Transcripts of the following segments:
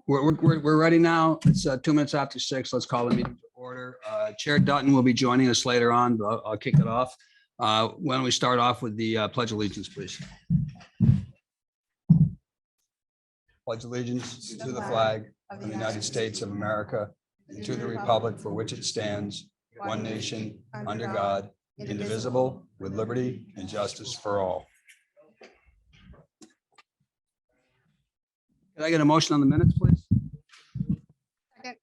We're ready now. It's 2 minutes after 6. Let's call the meeting to order. Chair Dutton will be joining us later on, but I'll kick it off. Why don't we start off with the Pledge of Allegiance, please? Pledge allegiance to the flag of the United States of America and to the republic for which it stands, one nation, under God, indivisible, with liberty and justice for all. Can I get a motion on the minutes, please? Second.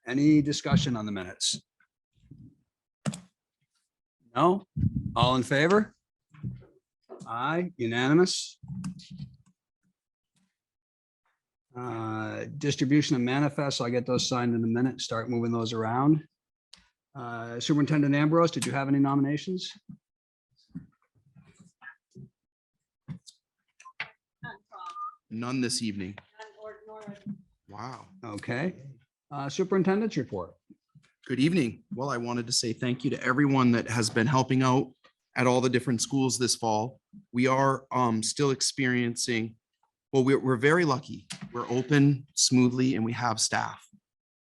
Any discussion on the minutes? No? All in favor? Aye, unanimous. Distribution of manifests, I'll get those signed in a minute, start moving those around. Superintendent Ambrose, did you have any nominations? None this evening. Wow. Okay. Superintendent's report. Good evening. Well, I wanted to say thank you to everyone that has been helping out at all the different schools this fall. We are still experiencing, well, we're very lucky. We're open smoothly and we have staff.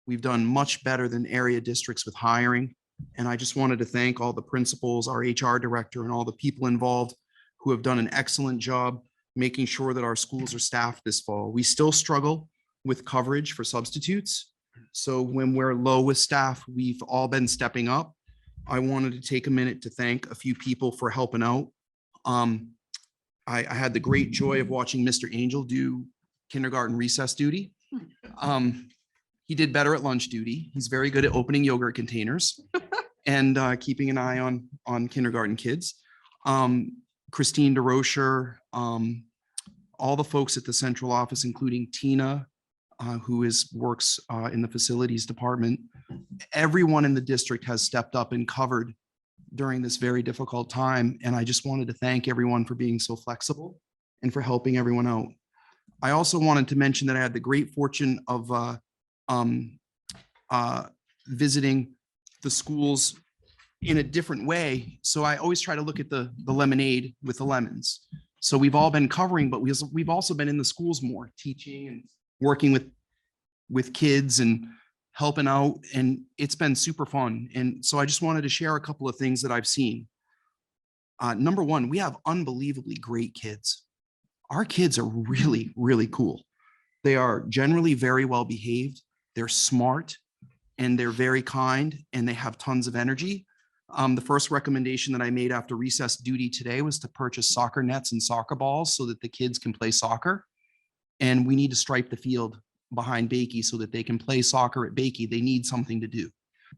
We've done much better than area districts with hiring. And I just wanted to thank all the principals, our HR director, and all the people involved who have done an excellent job making sure that our schools are staffed this fall. We still struggle with coverage for substitutes. So when we're low with staff, we've all been stepping up. I wanted to take a minute to thank a few people for helping out. I had the great joy of watching Mr. Angel do kindergarten recess duty. He did better at lunch duty. He's very good at opening yogurt containers and keeping an eye on kindergarten kids. Christine DeRocher, all the folks at the central office, including Tina, who works in the facilities department. Everyone in the district has stepped up and covered during this very difficult time. And I just wanted to thank everyone for being so flexible and for helping everyone out. I also wanted to mention that I had the great fortune of visiting the schools in a different way. So I always try to look at the lemonade with the lemons. So we've all been covering, but we've also been in the schools more, teaching and working with kids and helping out. And it's been super fun. And so I just wanted to share a couple of things that I've seen. Number one, we have unbelievably great kids. Our kids are really, really cool. They are generally very well behaved. They're smart and they're very kind and they have tons of energy. The first recommendation that I made after recess duty today was to purchase soccer nets and soccer balls so that the kids can play soccer. And we need to stripe the field behind Bakey so that they can play soccer at Bakey. They need something to do.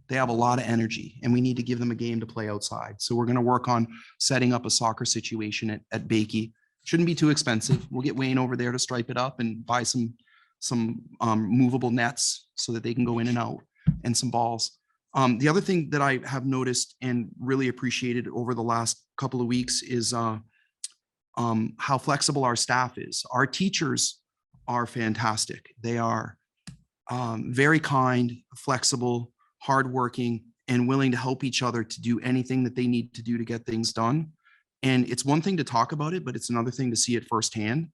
They have a lot of energy and we need to give them a game to play outside. So we're going to work on setting up a soccer situation at Bakey. Shouldn't be too expensive. We'll get Wayne over there to stripe it up and buy some movable nets so that they can go in and out, and some balls. The other thing that I have noticed and really appreciated over the last couple of weeks is how flexible our staff is. Our teachers are fantastic. They are very kind, flexible, hardworking, and willing to help each other to do anything that they need to do to get things done. And it's one thing to talk about it, but it's another thing to see it firsthand.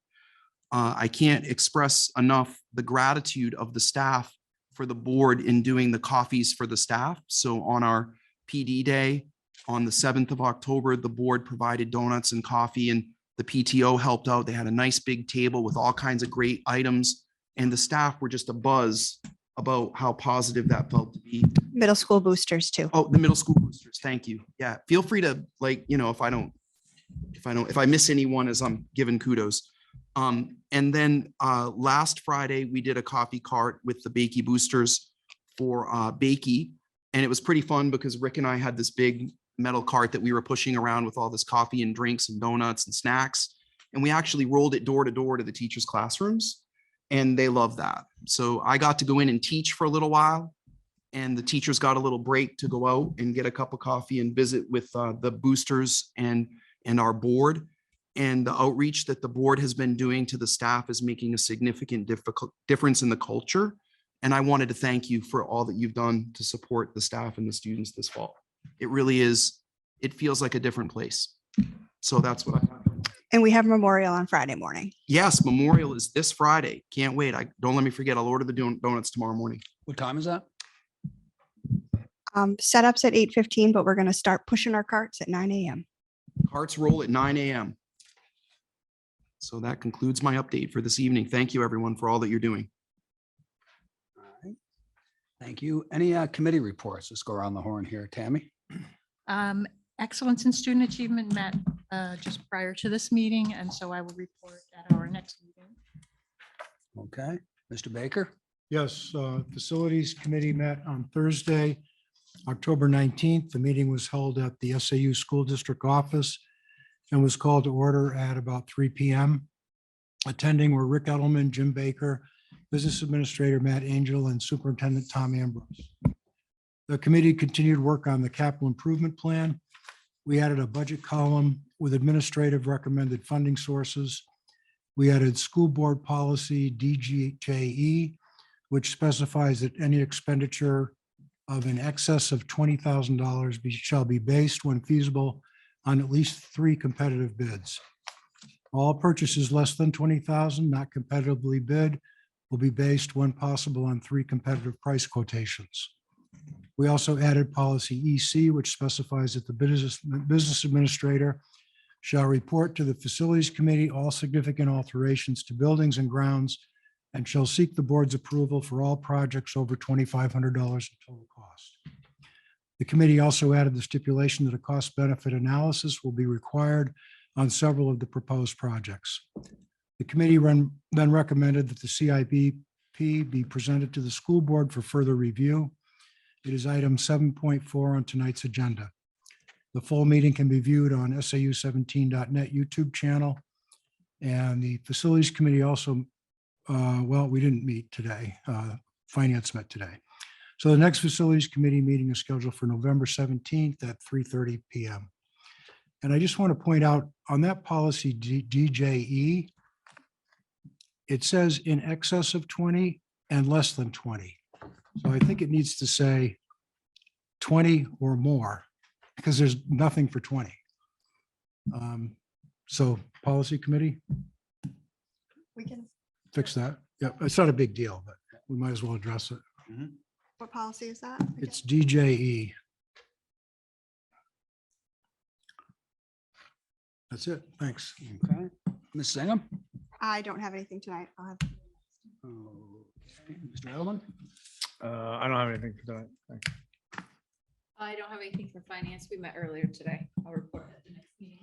I can't express enough the gratitude of the staff for the board in doing the coffees for the staff. So on our PD day, on the 7th of October, the board provided donuts and coffee and the PTO helped out. They had a nice big table with all kinds of great items and the staff were just abuzz about how positive that felt to be. Middle school boosters too. Oh, the middle school boosters. Thank you. Yeah. Feel free to if I miss anyone as I'm giving kudos. And then last Friday, we did a coffee cart with the Bakey boosters for Bakey. And it was pretty fun because Rick and I had this big metal cart that we were pushing around with all this coffee and drinks and donuts and snacks. And we actually rolled it door to door to the teachers' classrooms. And they love that. So I got to go in and teach for a little while. And the teachers got a little break to go out and get a cup of coffee and visit with the boosters and our board. And the outreach that the board has been doing to the staff is making a significant difference in the culture. And I wanted to thank you for all that you've done to support the staff and the students this fall. It really is, it feels like a different place. So that's what I have. And we have Memorial on Friday morning. Yes, Memorial is this Friday. Can't wait. Don't let me forget. I'll order the donuts tomorrow morning. What time is that? Setups at 8:15, but we're going to start pushing our carts at 9 a.m. Carts roll at 9 a.m. So that concludes my update for this evening. Thank you, everyone, for all that you're doing. All right. Thank you. Any committee reports? Let's go around the horn here. Tammy? Excellence in student achievement met just prior to this meeting, and so I will report at our next meeting. Okay. Mr. Baker? Yes, Facilities Committee met on Thursday, October 19th. The meeting was held at the SAU School District office and was called to order at about 3 p.m. Attending were Rick Edelman, Jim Baker, Business Administrator Matt Angel, and Superintendent Tom Ambrose. The committee continued work on the capital improvement plan. We added a budget column with administrative recommended funding sources. We added school board policy DGJE, which specifies that any expenditure of in excess of $20,000 shall be based when feasible on at least 3 competitive bids. All purchases less than $20,000 not competitively bid will be based when possible on 3 competitive price quotations. We also added policy EC, which specifies that the business administrator shall report to the facilities committee all significant alterations to buildings and grounds and shall seek the board's approval for all projects over $2,500 in total cost. The committee also added the stipulation that a cost benefit analysis will be required on several of the proposed projects. The committee then recommended that the CIP be presented to the school board for further review. It is item 7.4 on tonight's agenda. The full meeting can be viewed on SAU17.net YouTube channel. And the facilities committee also, well, we didn't meet today. Finance met today. So the next facilities committee meeting is scheduled for November 17th at 3:30 p.m. And I just want to point out on that policy DJE, it says in excess of 20 and less than 20. So I think it needs to say 20 or more because there's nothing for 20. So policy committee, We can. fix that. Yeah, it's not a big deal, but we might as well address it. What policy is that? It's DJE. That's it. Thanks. Okay. Ms. Singham? I don't have anything tonight. I'll have. Okay. Mr. Edelman? I don't have anything for tonight. Thanks. I don't have anything for finance. We met earlier today. I'll report at the next meeting.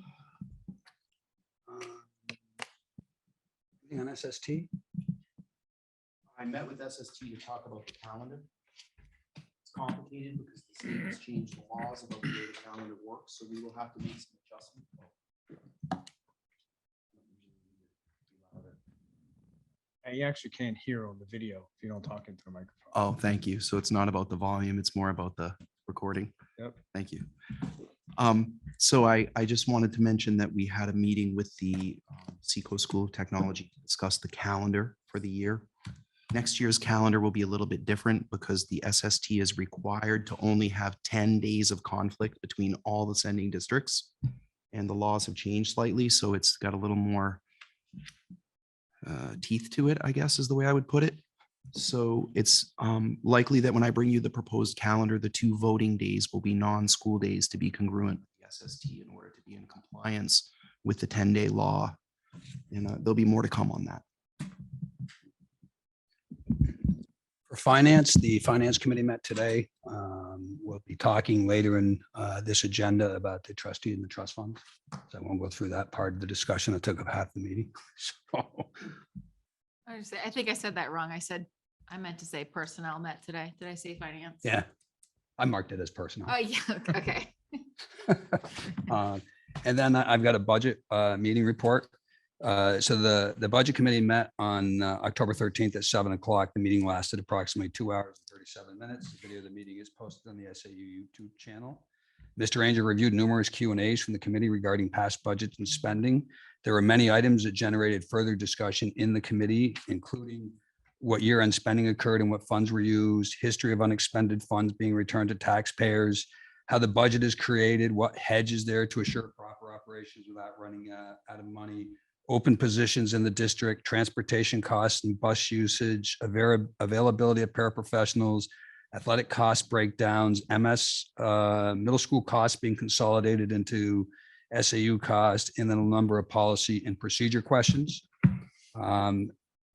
Anything on SST? I met with SST to talk about the calendar. It's complicated because the state has changed the laws about the way the calendar works, so we will have to make some adjustments. And you actually can't hear on the video if you don't talk into the microphone. Oh, thank you. So it's not about the volume, it's more about the recording. Yep. Thank you. So I just wanted to mention that we had a meeting with the Seacoast School of Technology to discuss the calendar for the year. Next year's calendar will be a little bit different because the SST is required to only have 10 days of conflict between all the sending districts. And the laws have changed slightly, so it's got a little more teeth to it, I guess is the way I would put it. So it's likely that when I bring you the proposed calendar, the 2 voting days will be non-school days to be congruent with the SST in order to be in compliance with the 10-day law. And there'll be more to come on that. For finance, the finance committee met today. We'll be talking later in this agenda about the trustee and the trust fund. So I won't go through that part of the discussion. It took up half the meeting. So, I think I said that wrong. I meant to say personnel met today. Did I say finance? yeah, I marked it as personal. Oh, yeah. Okay. And then I've got a budget meeting report. So the budget committee met on October 13th at 7 o'clock. The meeting lasted approximately 2 hours and 37 minutes. The video of the meeting is posted on the SAU YouTube channel. Mr. Angel reviewed numerous Q&As from the committee regarding past budgets and spending. There were many items that generated further discussion in the committee, including what year-end spending occurred and what funds were used, history of unexpended funds being returned to taxpayers, how the budget is created, what hedge is there to assure proper operations without running out of money, open positions in the district, transportation costs and bus usage, availability of paraprofessionals, athletic cost breakdowns, middle school costs being consolidated into SAU cost, and then a number of policy and procedure questions.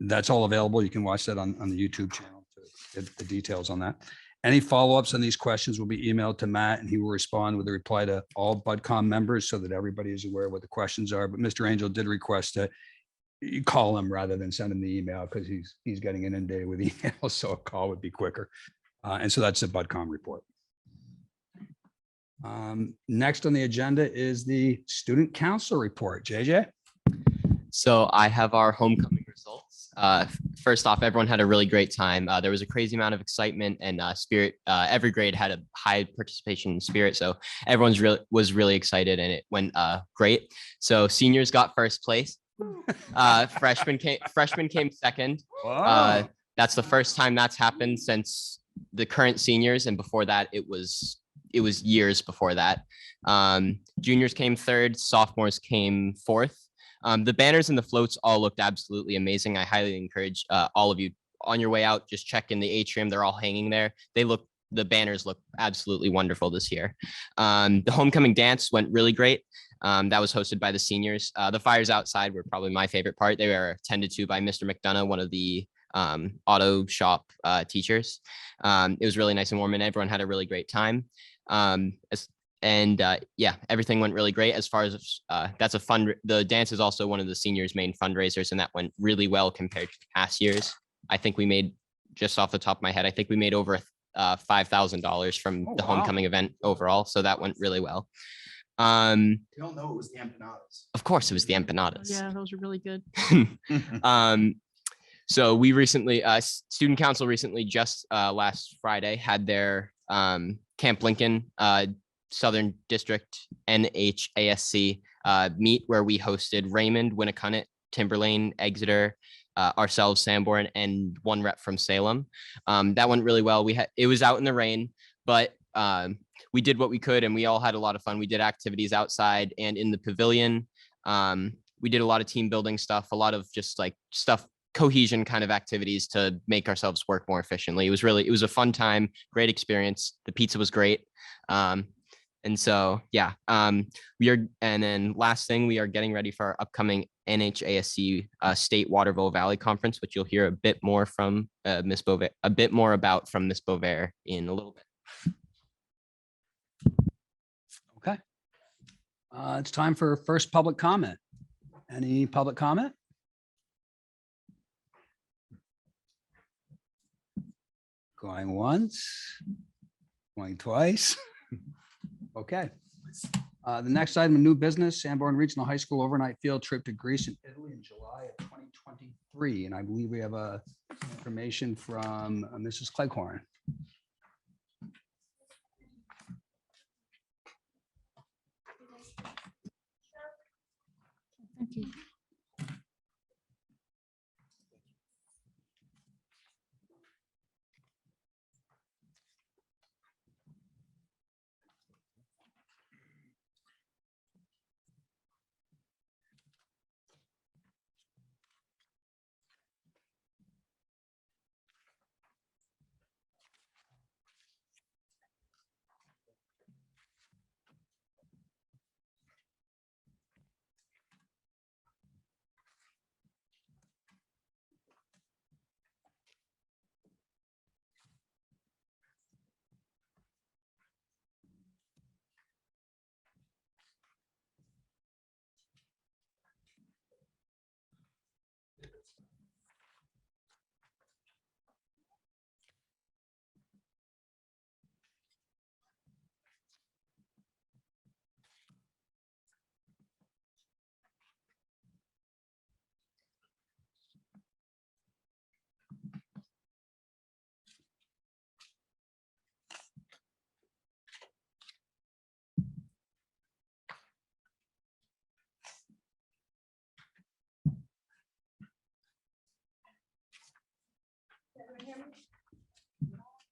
That's all available. You can watch that on the YouTube channel to get the details on that. Any follow-ups on these questions will be emailed to Matt, and he will respond with a reply to all BudCom members so that everybody is aware of what the questions are. But Mr. Angel did request that you call him rather than send him the email because he's getting inundated with emails, so a call would be quicker. And so that's the BudCom report. Next on the agenda is the student council report. JJ? So I have our homecoming results. First off, everyone had a really great time. There was a crazy amount of excitement and spirit. Every grade had a high participation in spirit. So everyone's was really excited and it went great. So seniors got first place. Freshmen came second. Wow. That's the first time that's happened since the current seniors. And before that, it was years before that. Juniors came third, sophomores came fourth. The banners and the floats all looked absolutely amazing. I highly encourage all of you on your way out, just check in the atrium. They're all hanging there. The banners look absolutely wonderful this year. The homecoming dance went really great. That was hosted by the seniors. The fires outside were probably my favorite part. They were attended to by Mr. McDonough, one of the auto shop teachers. It was really nice and warm and everyone had a really great time. Yeah, everything went really great as far as the dance is also one of the seniors' main fundraisers, and that went really well compared to past years. I think we made, just off the top of my head, I think we made over $5,000 from the homecoming event overall. So that went really well. You don't know it was the empanadas. Of course it was the empanadas. Yeah, those are really good. So we recently, student council recently, just last Friday, had their Camp Lincoln Southern District NHASC meet, where we hosted Raymond, Winnicott, Timberlane, Exeter, ourselves, Sanborn, and one rep from Salem. That went really well. It was out in the rain, but we did what we could and we all had a lot of fun. We did activities outside and in the pavilion. We did a lot of team building stuff, a lot of just like cohesion kind of activities to make ourselves work more efficiently. It was a fun time, great experience. The pizza was great. And so, yeah, and then last thing, we are getting ready for our upcoming NHASC State Waterville Valley Conference, which you'll hear a bit more from Miss Beauvais, from Miss Beauvais in a little bit. Okay. It's time for first public comment. Any public comment? Going once, going twice. Okay. The next item of new business, Sanborn Regional High School overnight field trip to Greece and Italy in July of 2023. And I believe we have information from Mrs. Cleghorn. Thank you.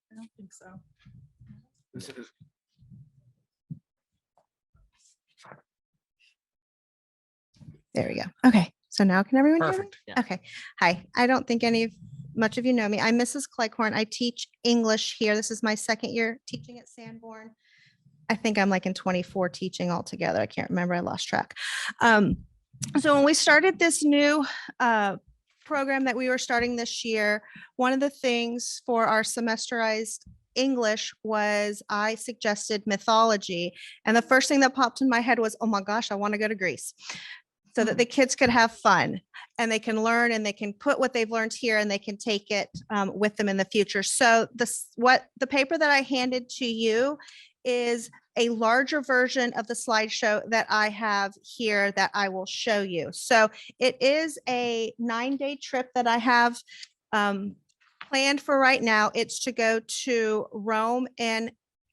I don't think so. There we go. Okay, so now can everyone hear me? Perfect. Yeah. Okay, hi. I don't think much of you know me. I'm Mrs. Cleghorn. I teach English here. This is my second year teaching at Sanborn. I think I'm like in 24 teaching altogether. I can't remember. I lost track. So when we started this new program that we were starting this year, one of the things for our semesterized English was I suggested mythology. And the first thing that popped in my head was, oh my gosh, I want to go to Greece, so that the kids could have fun and they can learn and they can put what they've learned here and they can take it with them in the future. So the paper that I handed to you is a larger version of the slideshow that I have here that I will show you. So it is a 9-day trip that I have planned for right now. It's to go to Rome and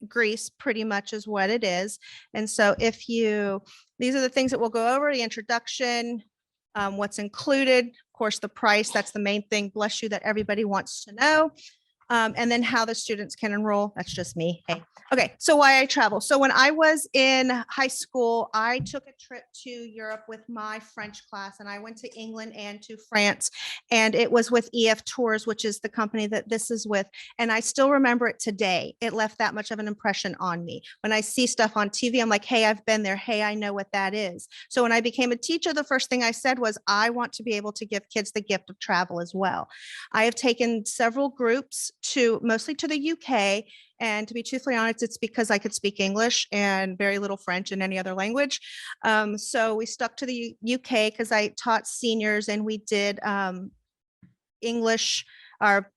Greece, pretty much is what it is. And so these are the things that we'll go over: the introduction, what's included, of course, the price, that's the main thing, bless you, that everybody wants to know. And then how the students can enroll. That's just me. Hey. Okay, so why I travel. So when I was in high school, I took a trip to Europe with my French class, and I went to England and to France, and it was with EF Tours, which is the company that this is with. And I still remember it today. It left that much of an impression on me. When I see stuff on TV, I'm like, hey, I've been there. Hey, I know what that is. So when I became a teacher, the first thing I said was, I want to be able to give kids the gift of travel as well. I have taken several groups mostly to the UK. And to be truthfully honest, it's because I could speak English and very little French and any other language. So we stuck to the UK because I taught seniors, and we did English, our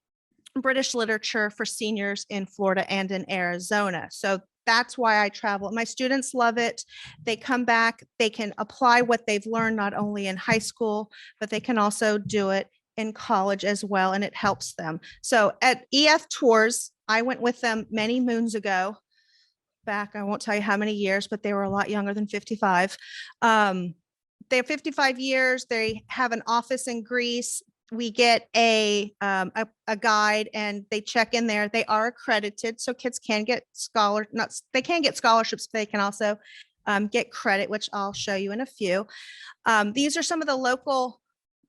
British literature for seniors in Florida and in Arizona. So that's why I travel. My students love it. They come back, they can apply what they've learned not only in high school, but they can also do it in college as well, and it helps them. So at EF Tours, I went with them many moons ago, back, I won't tell you how many years, but they were a lot younger than 55. They have 55 years. They have an office in Greece. We get a guide, and they check in there. They are accredited, so kids can get they can get scholarships. They can also get credit, which I'll show you in a few. These are some of the local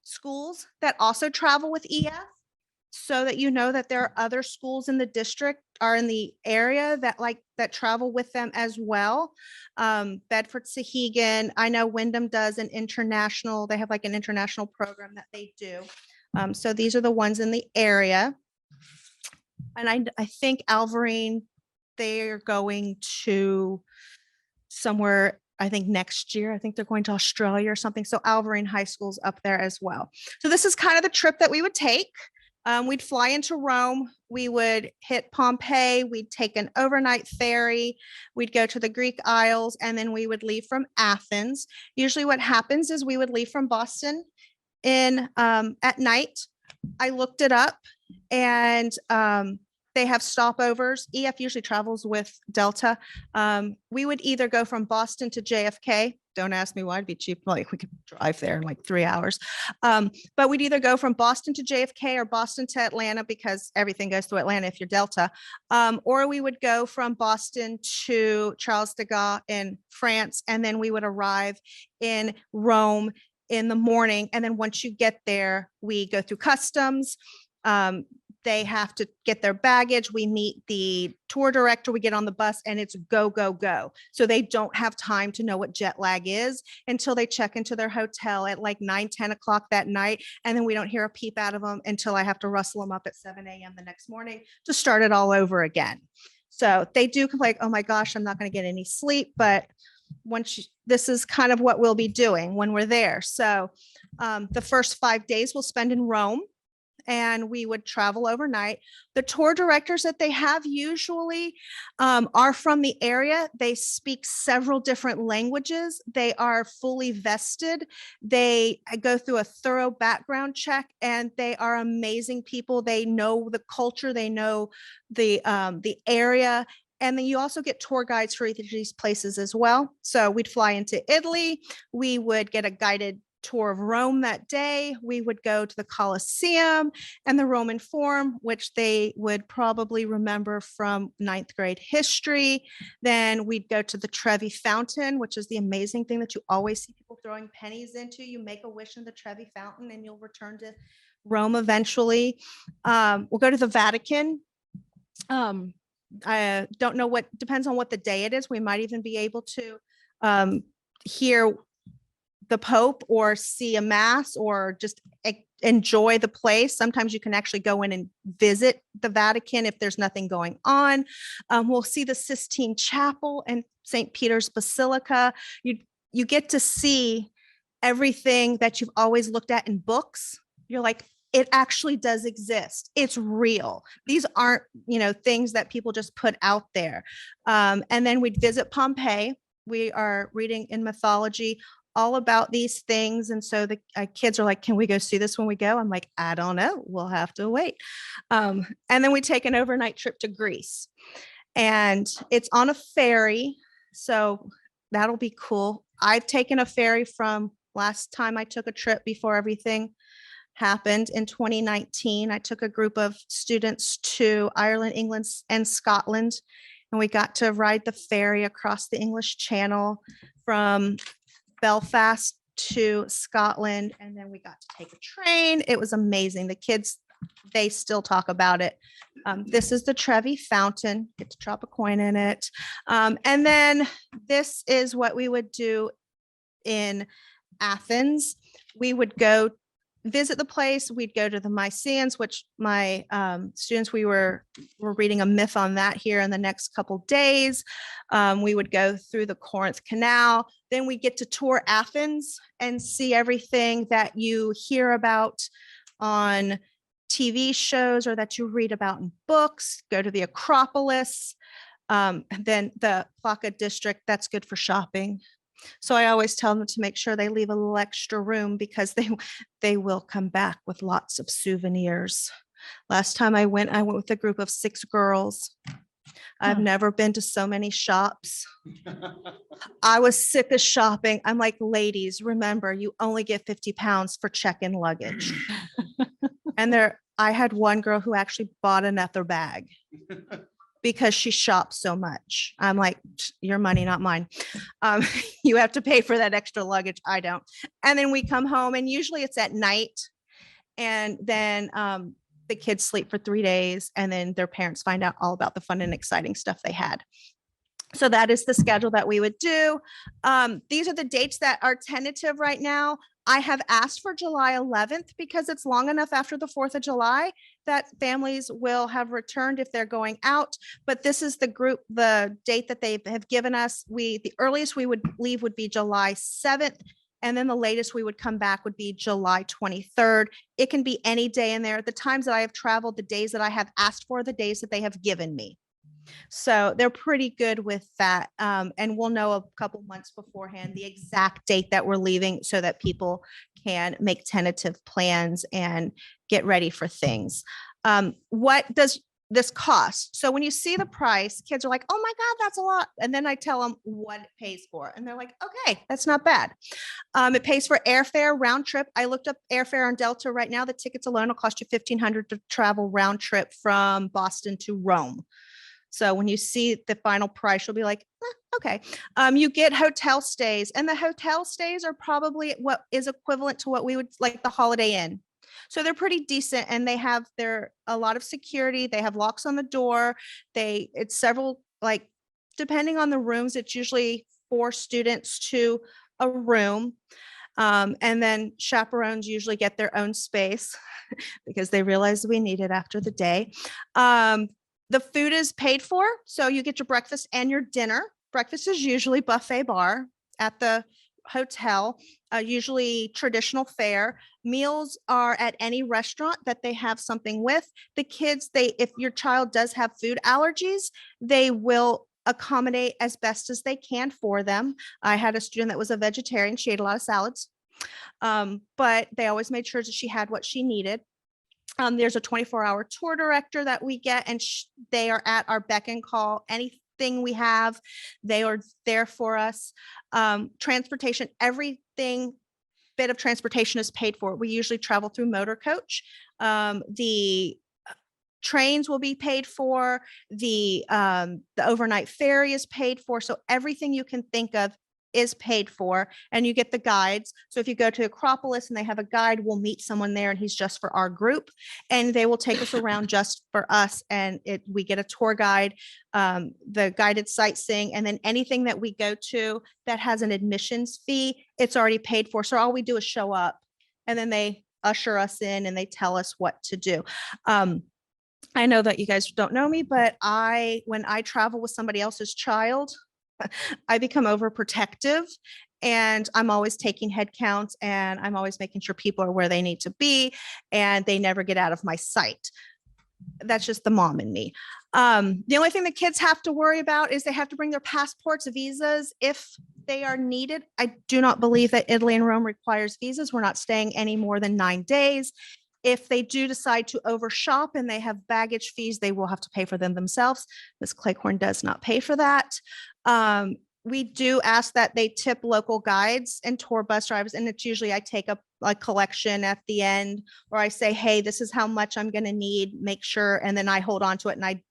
schools that also travel with EF, so that you know that there are other schools in the district or in the area that travel with them as well. Bedford Sahegan, I know Wyndham does an international, they have like an international program that they do. So these are the ones in the area. And I think Alvarine, they're going to somewhere, I think next year. I think they're going to Australia or something. So Alvarine High School's up there as well. So this is kind of the trip that we would take. We'd fly into Rome. We would hit Pompeii. We'd take an overnight ferry. We'd go to the Greek Isles, and then we would leave from Athens. Usually what happens is we would leave from Boston at night. I looked it up, and they have stopovers. EF usually travels with Delta. We would either go from Boston to JFK. Don't ask me why. It'd be cheap. Like we could drive there in like 3 hours. But we'd either go from Boston to JFK or Boston to Atlanta, because everything goes through Atlanta if you're Delta. Or we would go from Boston to Charles de Gaulle in France, and then we would arrive in Rome in the morning. And then once you get there, we go through customs. They have to get their baggage. We meet the tour director, we get on the bus, and it's go, go, go. So they don't have time to know what jet lag is until they check into their hotel at like 9-10 o'clock that night. And then we don't hear a peep out of them until I have to rustle them up at 7 a.m. the next morning to start it all over again. So they do complain, oh my gosh, I'm not going to get any sleep. But this is kind of what we'll be doing when we're there. So the first 5 days we'll spend in Rome, and we would travel overnight. The tour directors that they have usually are from the area. They speak several different languages. They are fully vested. They go through a thorough background check, and they are amazing people. They know the culture. They know the area. And then you also get tour guides for each of these places as well. So we'd fly into Italy. We would get a guided tour of Rome that day. We would go to the Colosseum and the Roman Forum, which they would probably remember from ninth grade history. Then we'd go to the Trevi Fountain, which is the amazing thing that you always see people throwing pennies into. You make a wish in the Trevi Fountain and you'll return to Rome eventually. We'll go to the Vatican. I don't know what, depends on what the day it is. We might even be able to hear the Pope or see a mass or just enjoy the place. Sometimes you can actually go in and visit the Vatican if there's nothing going on. We'll see the Sistine Chapel and St. Peter's Basilica. You get to see everything that you've always looked at in books. You're like, it actually does exist. It's real. These aren't, things that people just put out there. And then we'd visit Pompeii. We are reading in mythology all about these things. And so the kids are like, can we go see this when we go? I'm like, I don't know. We'll have to wait. And then we take an overnight trip to Greece. And it's on a ferry. So that'll be cool. I've taken a ferry from last time I took a trip before everything happened in 2019. I took a group of students to Ireland, England, and Scotland, and we got to ride the ferry across the English Channel from Belfast to Scotland, and then we got to take a train. It was amazing. The kids, they still talk about it. This is the Trevi Fountain. Get to drop a coin in it. And then this is what we would do in Athens. We would go visit the place. We'd go to the Mycenaeans, which my students, we're reading a myth on that here in the next couple days. We would go through the Corinth Canal. Then we get to tour Athens and see everything that you hear about on TV shows or that you read about in books. Go to the Acropolis. Then the Plaka district, that's good for shopping. So I always tell them to make sure they leave a little extra room because they will come back with lots of souvenirs. Last time I went with a group of 6 girls. I've never been to so many shops. I was sick of shopping. I'm like, ladies, remember, you only get 50 pounds for check-in luggage. And I had one girl who actually bought another bag because she shops so much. I'm like, your money, not mine. You have to pay for that extra luggage. I don't. And then we come home and usually it's at night. And then the kids sleep for 3 days and then their parents find out all about the fun and exciting stuff they had. So that is the schedule that we would do. These are the dates that are tentative right now. I have asked for July 11th because it's long enough after the 4th of July that families will have returned if they're going out. But this is the date that they have given us. The earliest we would leave would be July 7th. And then the latest we would come back would be July 23rd. It can be any day in there. The times that I have traveled, the days that I have asked for, the days that they have given me. So they're pretty good with that. And we'll know a couple months beforehand the exact date that we're leaving so that people can make tentative plans and get ready for things. What does this cost? So when you see the price, kids are like, oh my God, that's a lot. And then I tell them what it pays for. And they're like, okay, that's not bad. It pays for airfare round trip. I looked up airfare on Delta right now. The tickets alone will cost you $1,500 to travel round trip from Boston to Rome. So when you see the final price, you'll be like, okay. You get hotel stays, and the hotel stays are probably what is equivalent to what we would like the Holiday Inn. So they're pretty decent, and they have a lot of security. They have locks on the door. It's several, like, depending on the rooms, it's usually 4 students to a room. And then chaperones usually get their own space because they realize we need it after the day. The food is paid for, so you get your breakfast and your dinner. Breakfast is usually buffet bar at the hotel, usually traditional fare. Meals are at any restaurant that they have something with. The kids, if your child does have food allergies, they will accommodate as best as they can for them. I had a student that was a vegetarian. She ate a lot of salads, but they always made sure that she had what she needed. There's a 24-hour tour director that we get, and they are at our beck and call. Anything we have, they are there for us. Transportation, everything bit of transportation is paid for. We usually travel through motor coach. The trains will be paid for. The overnight ferry is paid for. So everything you can think of is paid for, and you get the guides. So if you go to Acropolis and they have a guide, we'll meet someone there and he's just for our group, and they will take us around just for us. And we get a tour guide, the guided sightseeing, and then anything that we go to that has an admissions fee, it's already paid for. So all we do is show up, and then they usher us in and they tell us what to do. I know that you guys don't know me, but when I travel with somebody else's child, I become overprotective, and I'm always taking head counts, and I'm always making sure people are where they need to be, and they never get out of my sight. That's just the mom in me. The only thing the kids have to worry about is they have to bring their passports, visas, if they are needed. I do not believe that Italy and Rome requires visas. We're not staying any more than 9 days. If they do decide to overshop and they have baggage fees, they will have to pay for them themselves. Ms. Cleghorn does not pay for that. We do ask that they tip local guides and tour bus drivers. And it's usually I take a collection at the end, or I say, hey, this is how much I'm going to need, make sure. And then I hold on to it and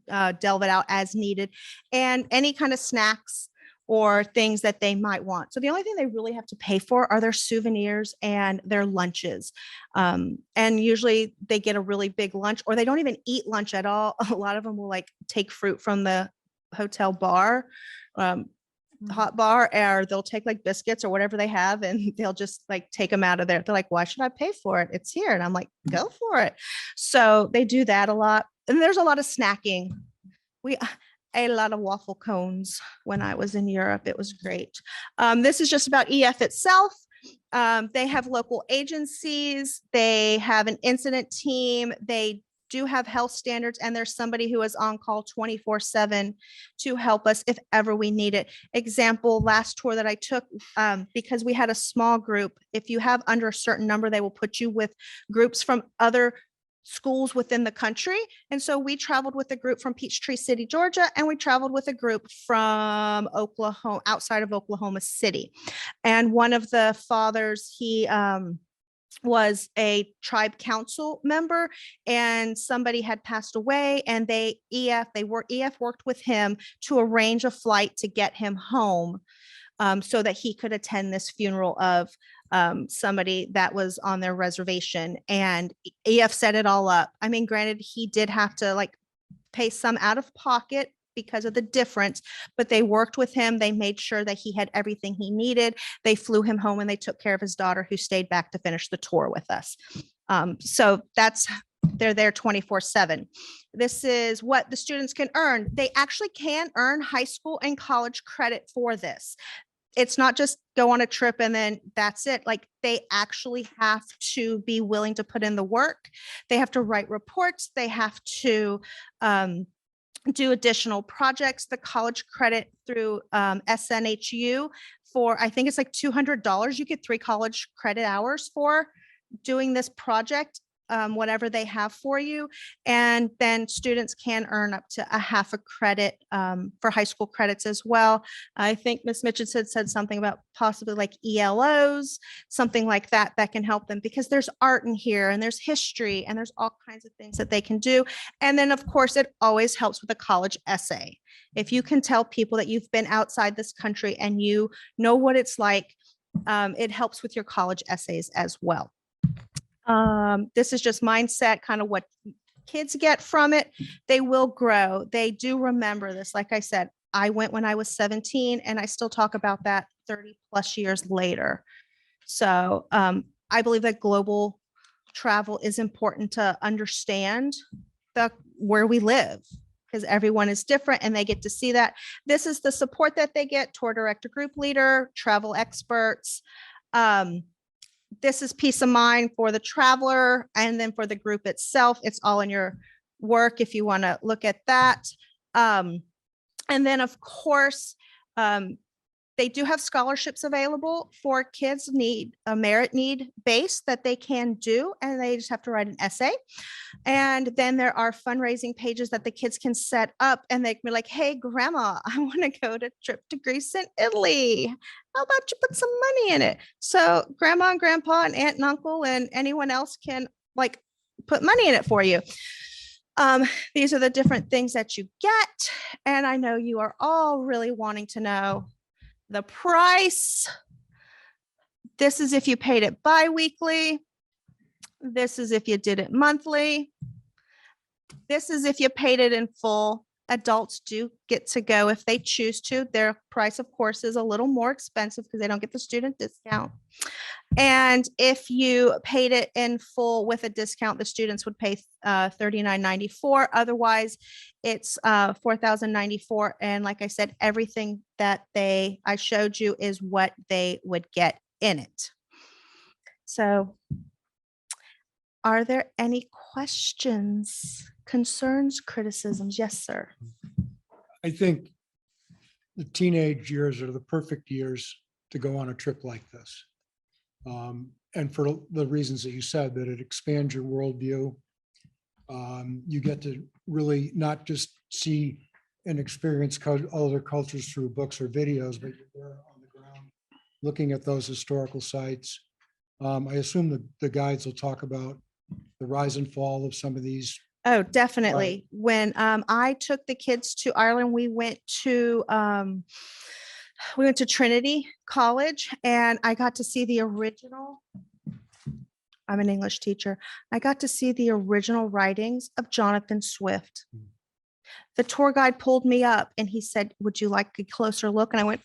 I delve it out as needed, and any kind of snacks or things that they might want. So the only thing they really have to pay for are their souvenirs and their lunches. And usually they get a really big lunch, or they don't even eat lunch at all. A lot of them will like take fruit from the hotel bar, hot bar, or they'll take like biscuits or whatever they have, and they'll just like take them out of there. They're like, why should I pay for it? It's here. And I'm like, go for it. So they do that a lot. And there's a lot of snacking. We ate a lot of waffle cones when I was in Europe. It was great. This is just about EF itself. They have local agencies. They have an incident team. They do have health standards, and there's somebody who is on call 24/7 to help us if ever we need it. Example, last tour that I took, because we had a small group, if you have under a certain number, they will put you with groups from other schools within the country. And so we traveled with a group from Peachtree City, Georgia, and we traveled with a group from Oklahoma, outside of Oklahoma City. And one of the fathers, he was a tribe council member, and somebody had passed away, and EF worked with him to arrange a flight to get him home, so that he could attend this funeral of somebody that was on their reservation. And EF set it all up. I mean, granted, he did have to like pay some out of pocket because of the difference, but they worked with him. They made sure that he had everything he needed. They flew him home, and they took care of his daughter, who stayed back to finish the tour with us. So they're there 24/7. This is what the students can earn. They actually can earn high school and college credit for this. It's not just go on a trip and then that's it. Like, they actually have to be willing to put in the work. They have to write reports. They have to do additional projects. The college credit through SNHU for, I think it's like $200. You get 3 college credit hours for doing this project, whatever they have for you. And then students can earn up to a half a credit for high school credits as well. I think Ms. Mitchell said something about possibly like ELOs, something like that, that can help them, because there's art in here, and there's history, and there's all kinds of things that they can do. And then of course, it always helps with a college essay. If you can tell people that you've been outside this country and you know what it's like, it helps with your college essays as well. This is just mindset, kind of what kids get from it. They will grow. They do remember this. Like I said, I went when I was 17, and I still talk about that 30 plus years later. So I believe that global travel is important to understand where we live, because everyone is different and they get to see that. This is the support that they get: tour director, group leader, travel experts. This is peace of mind for the traveler, and then for the group itself, it's all in your work if you want to look at that. And then of course, They do have scholarships available for kids need a merit need base that they can do, and they just have to write an essay. And then there are fundraising pages that the kids can set up, and they can be like, hey, grandma, I want to go to trip to Greece and Italy. How about you put some money in it? So grandma and grandpa and aunt and uncle and anyone else can like put money in it for you. These are the different things that you get. And I know you are all really wanting to know the price. This is if you paid it bi-weekly. This is if you did it monthly. This is if you paid it in full. Adults do get to go if they choose to. Their price, of course, is a little more expensive because they don't get the student discount. And if you paid it in full with a discount, the students would pay $39.94. Otherwise, it's $4,094. And like I said, everything that I showed you is what they would get in it. So are there any questions, concerns, criticisms? Yes, sir. I think the teenage years are the perfect years to go on a trip like this. And for the reasons that you said, that it expands your worldview. You get to really not just see and experience other cultures through books or videos, but you're there on the ground looking at those historical sites. I assume that the guides will talk about the rise and fall of some of these. Oh, definitely. When I took the kids to Ireland, we went to Trinity College, and I got to see the original. I'm an English teacher. I got to see the original writings of Jonathan Swift. The tour guide pulled me up and he said, would you like a closer look? And I went,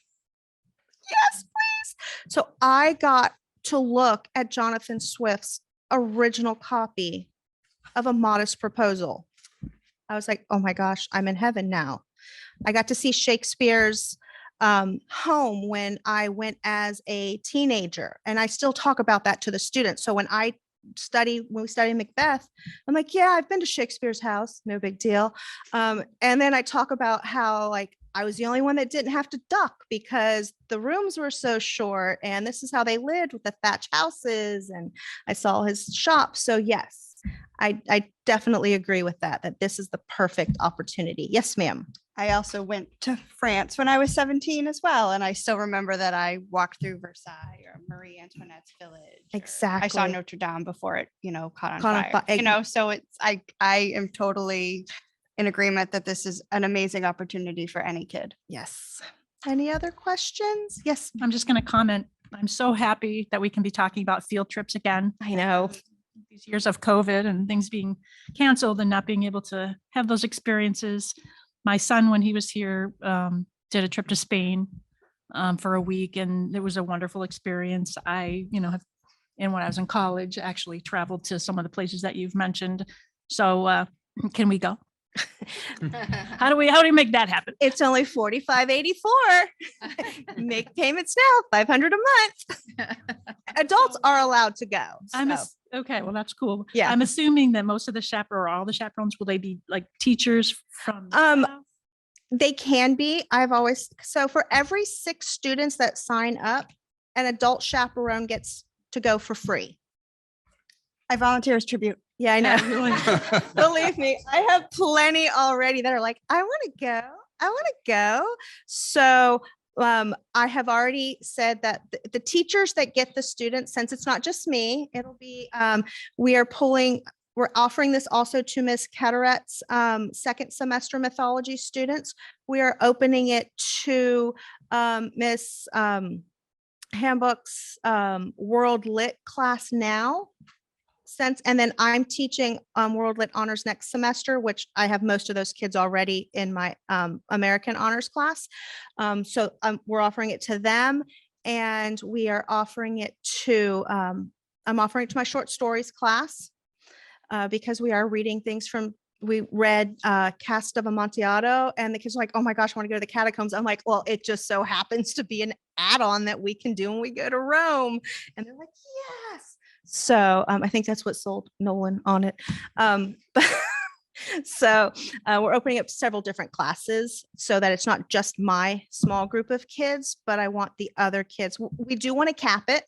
yes, please. So I got to look at Jonathan Swift's original copy of A Modest Proposal. I was like, oh my gosh, I'm in heaven now. I got to see Shakespeare's home when I went as a teenager, and I still talk about that to the students. So when we study Macbeth, I'm like, yeah, I've been to Shakespeare's house, no big deal. And then I talk about how like I was the only one that didn't have to duck because the rooms were so short, and this is how they lived with the thatch houses, and I saw his shop. So yes, I definitely agree with that this is the perfect opportunity. Yes, ma'am. I also went to France when I was 17 as well. And I still remember that I walked through Versailles or Marie Antoinette's village. Exactly. I saw Notre Dame before it, caught on Caught on fire. fire. So I am totally in agreement that this is an amazing opportunity for any kid. Yes. Any other questions? Yes, I'm just going to comment. I'm so happy that we can be talking about field trips again. I know. These years of COVID and things being canceled and not being able to have those experiences. My son, when he was here, did a trip to Spain for a week, and it was a wonderful experience. I, and when I was in college, actually traveled to some of the places that you've mentioned. So can we go? How do we make that happen? It's only $45.84. Make payments now, $500 a month. Adults are allowed to go. Okay, well, that's cool. Yeah. I'm assuming that most of the chaperone or all the chaperones, will they be like teachers from? They can be. So for every 6 students that sign up, an adult chaperone gets to go for free. I volunteer as tribute. Yeah, I know. Believe me, I have plenty already that are like, I want to go. So I have already said that the teachers that get the students, since it's not just me, it'll be, we're offering this also to Miss Carteret's second semester mythology students. We are opening it to Miss Handbook's World Lit class now. And then I'm teaching World Lit Honors next semester, which I have most of those kids already in my American Honors class. So we're offering it to them, and we are offering it to, I'm offering it to my short stories class because we are reading things we read Cast of Amontillado, and the kids are like, oh my gosh, I want to go to the catacombs. I'm like, well, it just so happens to be an add-on that we can do when we go to Rome. And they're like, yes. So I think that's what sold Nolan on it. So we're opening up several different classes so that it's not just my small group of kids, but I want the other kids. We do want to cap it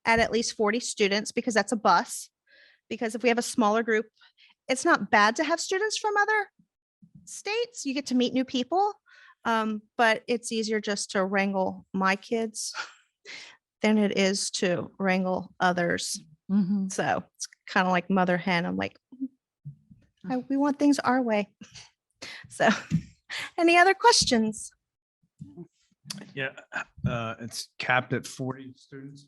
at least 40 students because that's a bus. Because if we have a smaller group, it's not bad to have students from other states. You get to meet new people, but it's easier just to wrangle my kids than it is to wrangle others. Mhm. So it's kind of like mother hen. I'm like, we want things our way. So any other questions? Yeah, it's capped at 40 students.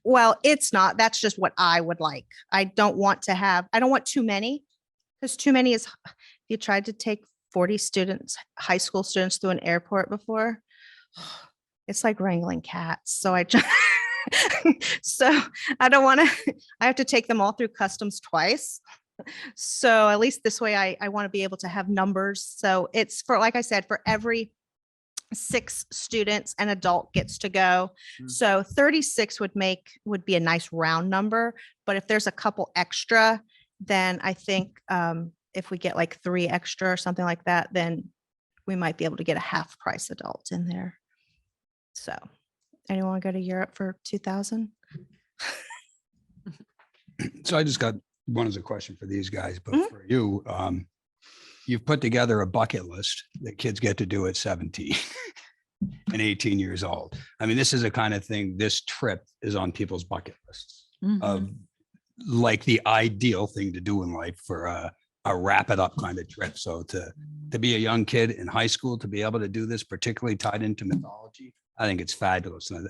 Well, it's not. That's just what I would like. I don't want too many because too many is, you tried to take 40 students, high school students through an airport before. It's like wrangling cats. So so I don't want to, I have to take them all through customs twice. So at least this way I want to be able to have numbers. So it's for, like I said, for every 6 students, an adult gets to go. So 36 would be a nice round number. But if there's a couple extra, then I think if we get like 3 extra or something like that, then we might be able to get a half price adult in there. So anyone want to go to Europe for 2,000? So I just got one as a question for these guys, but for you, you've put together a bucket list that kids get to do at 17 and 18 years old. I mean, this is a kind of thing, this trip is on people's bucket lists of like the ideal thing to do in life for a wrap it up kind of trip. So to be a young kid in high school, to be able to do this, particularly tied into mythology, I think it's fabulous. And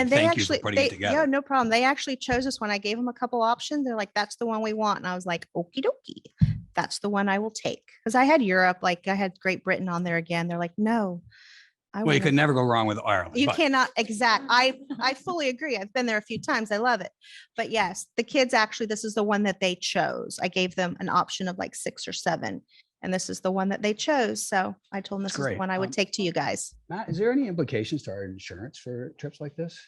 they thank you for actually, putting it together. yeah, no problem. They actually chose this one. I gave them a couple options. They're like, that's the one we want. And I was like, okie dokie, that's the one I will take. Cause I had Europe, like I had Great Britain on there again. They're like, no. Well, you could never go wrong with Ireland. You but- cannot I fully agree. I've been there a few times. I love it. But yes, the kids actually, this is the one that they chose. I gave them an option of like 6 or 7. And this is the one that they chose. So I told them That's this is the great. one I would take to you guys. Matt, is there any implications to our insurance for trips like this?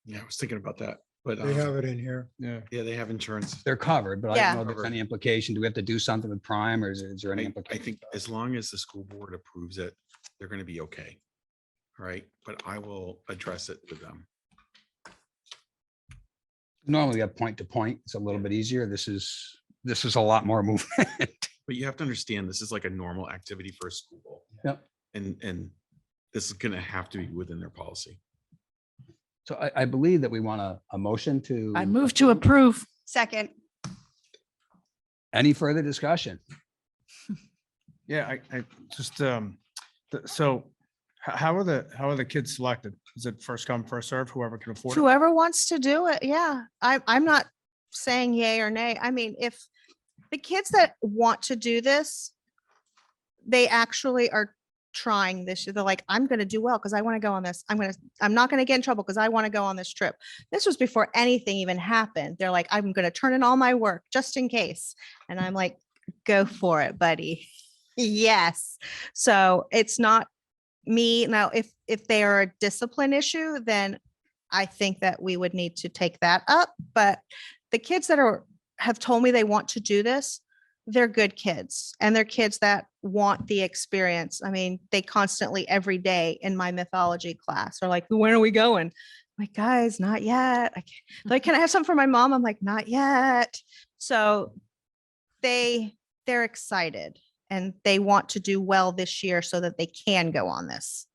Yeah, I was thinking about that, but They have it in here. Yeah. yeah, they have insurance. They're covered, but I Yeah. don't know if there's any implication. Do we have to do something with Prime or is there any I implication? think as long as the school board approves it, they're going to be okay. Right? But I will address it with them. Normally we have point to point. It's a little bit easier. This is a lot more movement. But you have to understand, this is like a normal activity for a school. Yep. And this is going to have to be within their policy. So I believe that we want a motion to. I move to approve. Second, Any further discussion? Yeah, I just, so how are the kids selected? Is it first come, first serve, whoever can afford it? Whoever wants to do it. Yeah. I'm not saying yay or nay. I mean, if the kids that want to do this, they actually are trying this year. They're like, I'm going to do well because I want to go on this. I'm not going to get in trouble because I want to go on this trip. This was before anything even happened. They're like, I'm going to turn in all my work just in case. And I'm like, go for it, buddy. Yes. So it's not me. Now, if they are a discipline issue, then I think that we would need to take that up. But the kids that have told me they want to do this, they're good kids and they're kids that want the experience. I mean, they constantly every day in my mythology class are like, when are we going? I'm like, guys, not yet. Like, can I have something for my mom? I'm like, not yet. So they're excited and they want to do well this year so that they can go on this.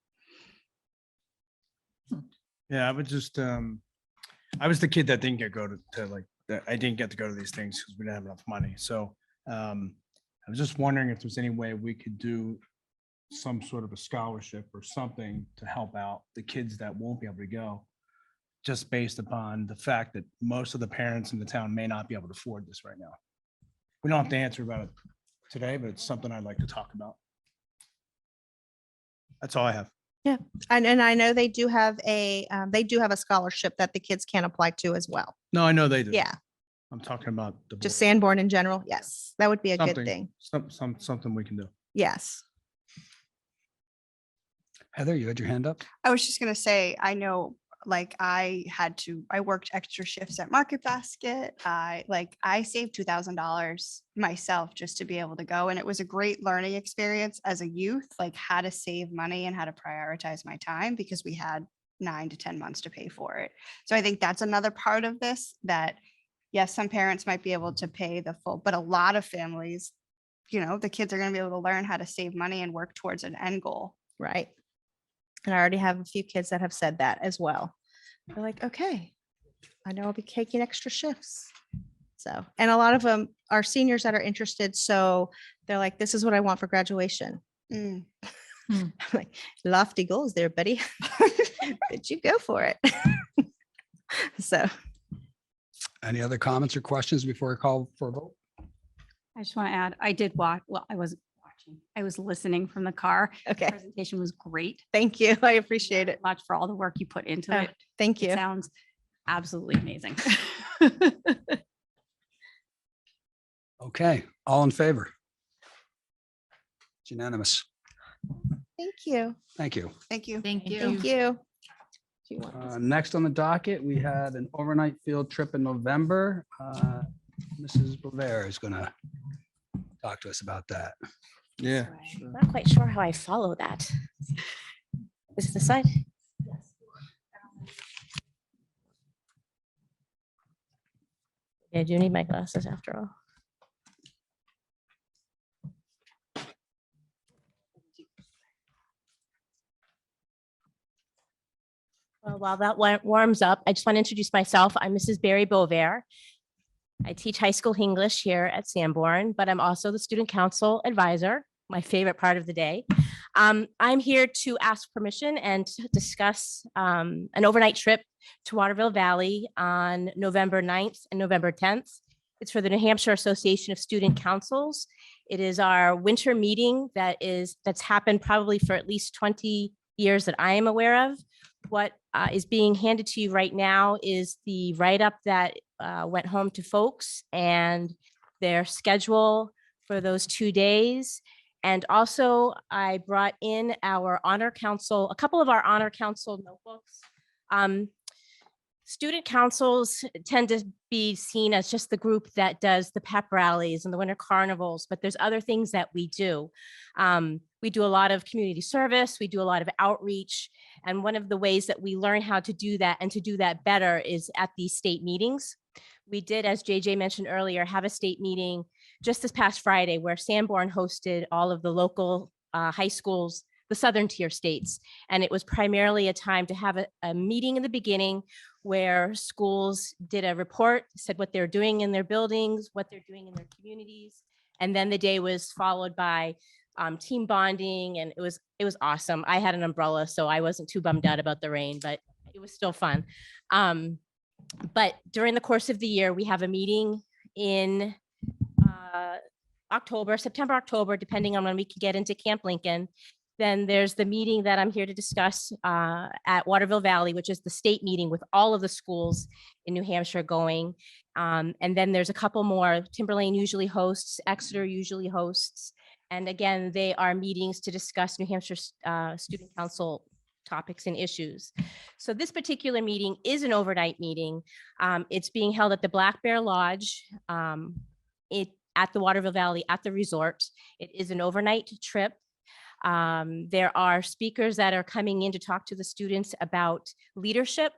Yeah, I would just, I was the kid that didn't get I didn't get to go to these things because we didn't have enough money. So I was just wondering if there's any way we could do some sort of a scholarship or something to help out the kids that won't be able to go, just based upon the fact that most of the parents in the town may not be able to afford this right now. We don't have to answer about it today, but it's something I'd like to talk about. That's all I have. And I know they do have a scholarship that the kids can apply to as well. No, I know they do. Yeah, I'm talking about the just board. Sanborn in general. Yes, that would be a good Something. thing. Something we can do. Yes. Heather, you had your hand up? I was just gonna say, I know like I worked extra shifts at Market Basket. I saved $2,000 myself just to be able to go. And it was a great learning experience as a youth, like how to save money and how to prioritize my time because we had 9 to 10 months to pay for it. So I think that's another part of this that, yes, some parents might be able to pay the full, but a lot of families, the kids are going to be able to learn how to save money and work towards an end goal. Right. And I already have a few kids that have said that as well. They're like, okay, I know I'll be taking extra shifts. So, and a lot of them are seniors that are interested. So they're like, this is what I want for graduation. Mm. I'm like, lofty goals there, buddy. But you go for it. So, Any other comments or questions before I call for a vote? I just want to add, I did watch, well, I wasn't watching, I was listening from the car. The okay. presentation was great. Thank you. I appreciate it. Much for all the work you put into Oh, it. thank It you. sounds absolutely amazing. Okay, all in favor? It's unanimous. Thank you. Thank you. Thank you. Thank you. Thank you. Do you want this? Next on the docket, we had an overnight field trip in November. Mrs. Bover is going to talk to us about that. Yeah. Not quite sure how I follow that. Is it the side? Yeah, I do need my glasses after all. Well, while that warms up, I just want to introduce myself. I'm Mrs. Barry Bover. I teach high school English here at Sanborn, but I'm also the student council advisor, my favorite part of the day. I'm here to ask permission and to discuss an overnight trip to Waterville Valley on November 9th and November 10th. It's for the New Hampshire Association of Student Councils. It is our winter meeting that's happened probably for at least 20 years that I am aware of. What is being handed to you right now is the write-up that went home to folks and their schedule for those 2 days. And also I brought in our honor council, a couple of our honor council notebooks. Student councils tend to be seen as just the group that does the pep rallies and the winter carnivals, but there's other things that we do. We do a lot of community service, we do a lot of outreach, and one of the ways that we learn how to do that and to do that better is at these state meetings. We did, as JJ mentioned earlier, have a state meeting just this past Friday where Sanborn hosted all of the local high schools, the southern tier states. And it was primarily a time to have a meeting in the beginning where schools did a report, said what they're doing in their buildings, what they're doing in their communities. And then the day was followed by team bonding, and it was awesome. I had an umbrella, so I wasn't too bummed out about the rain, but it was still fun. But during the course of the year, we have a meeting in September, October, depending on when we can get into Camp Lincoln. Then there's the meeting that I'm here to discuss at Waterville Valley, which is the state meeting with all of the schools in New Hampshire going. And then there's a couple more. Timberlane usually hosts, Exeter usually hosts. And again, they are meetings to discuss New Hampshire Student Council topics and issues. So this particular meeting is an overnight meeting. It's being held at the Black Bear Lodge at the Waterville Valley at the resort. It is an overnight trip. There are speakers that are coming in to talk to the students about leadership,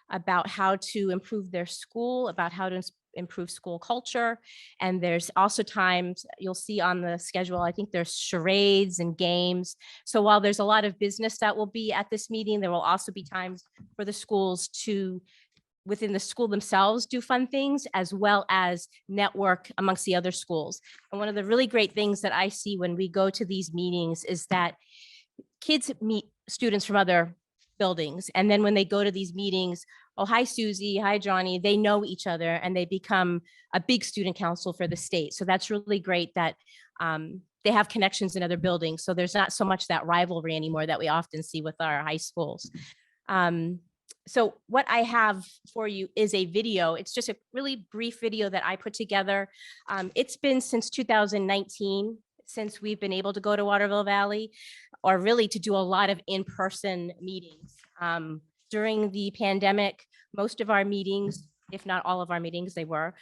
about how to improve their school, about how to improve school culture. And there's also times you'll see on the schedule, I think there's charades and games. So while there's a lot of business that will be at this meeting, there will also be times for the schools to, within the school themselves, do fun things as well as network amongst the other schools. And one of the really great things that I see when we go to these meetings is that kids meet students from other buildings. And then when they go to these meetings, oh, hi, Susie, hi, Johnny, they know each other and they become a big student council for the state. So that's really great that they have connections in other buildings. So there's not so much that rivalry anymore that we often see with our high schools. So what I have for you is a video. It's just a really brief video that I put together. It's been since 2019 since we've been able to go to Waterville Valley, or really to do a lot of in-person meetings. During the pandemic, most of our meetings, if not all of our meetings, they were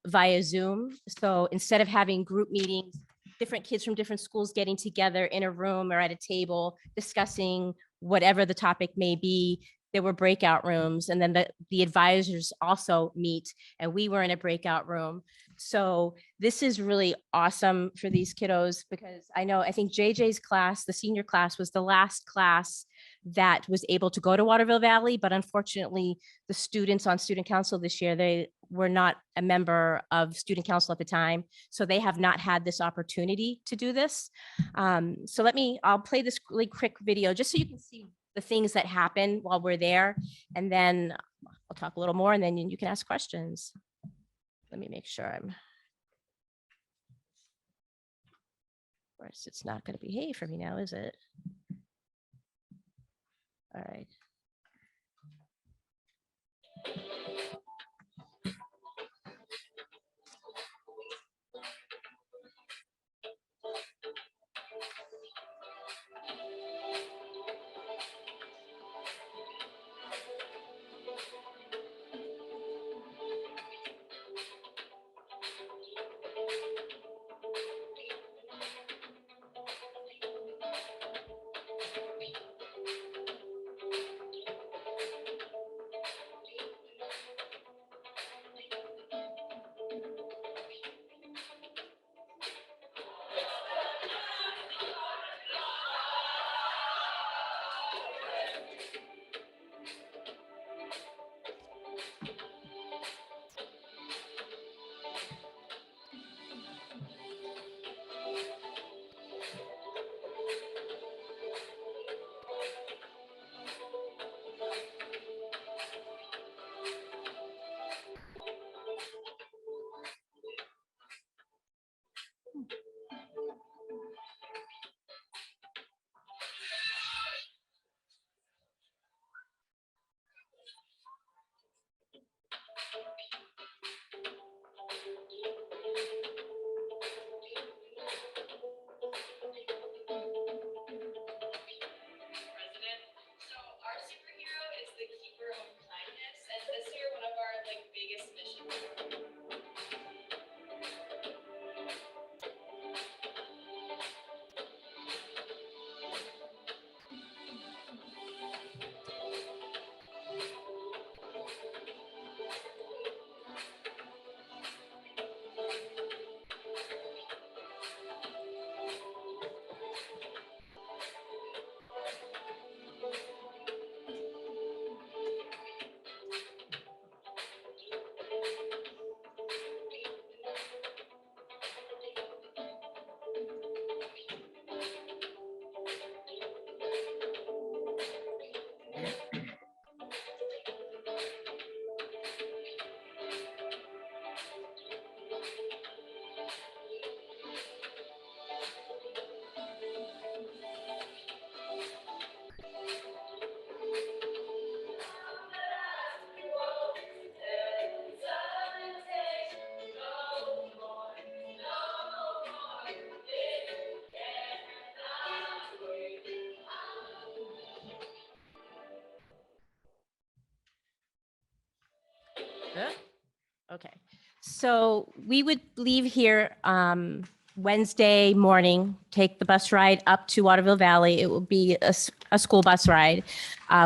via Zoom. So instead of having group meetings, different kids from different schools getting together in a room or at a table discussing whatever the topic may be, there were breakout rooms, and then the advisors also meet, and we were in a breakout room. So this is really awesome for these kiddos, because I think JJ's class, the senior class, was the last class that was able to go to Waterville Valley, but unfortunately the students on student council this year, they were not a member of student council at the time, so they have not had this opportunity to do this. So I'll play this really quick video just so you can see the things that happen while we're there, and then I'll talk a little more, and then you can ask questions. Let me make sure of course, it's not going to behave for me now, is it? All right. Okay, so we would leave here Wednesday morning, take the bus ride up to Waterville Valley. It will be a school bus ride.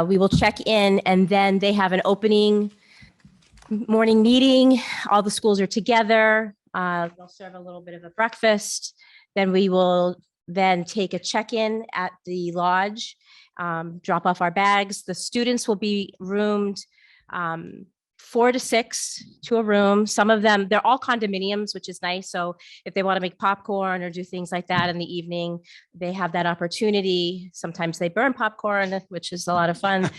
We will check in, and then they have an opening morning meeting. All the schools are together. They'll serve a little bit of a breakfast. Then we will then take a check-in at the lodge, drop off our bags. The students will be roomed 4 to 6 to a room. Some of them, they're all condominiums, which is nice. So if they want to make popcorn or do things like that in the evening, they have that opportunity. Sometimes they burn popcorn, which is a lot of fun.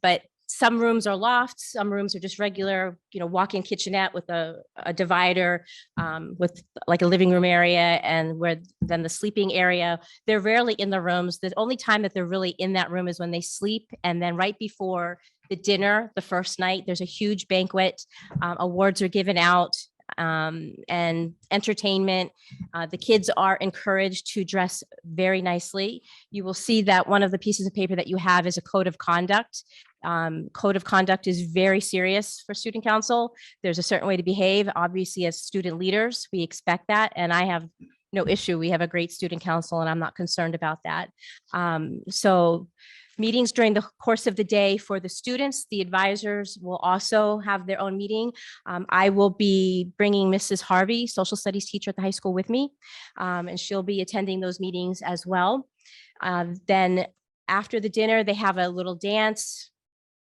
But some rooms are lofts, some rooms are just regular, walk-in kitchenette with a divider with like a living room area, and where then the sleeping area. They're rarely in the rooms. The only time that they're really in that room is when they sleep. And then right before the dinner, the first night, there's a huge banquet. Awards are given out. and entertainment. The kids are encouraged to dress very nicely. You will see that one of the pieces of paper that you have is a code of conduct. Code of conduct is very serious for student council. There's a certain way to behave. Obviously, as student leaders, we expect that. And I have no issue. We have a great student council and I'm not concerned about that. So meetings during the course of the day for the students, the advisors will also have their own meeting. I will be bringing Mrs. Harvey, social studies teacher at the high school, with me, and she'll be attending those meetings as well. Then after the dinner, they have a little dance,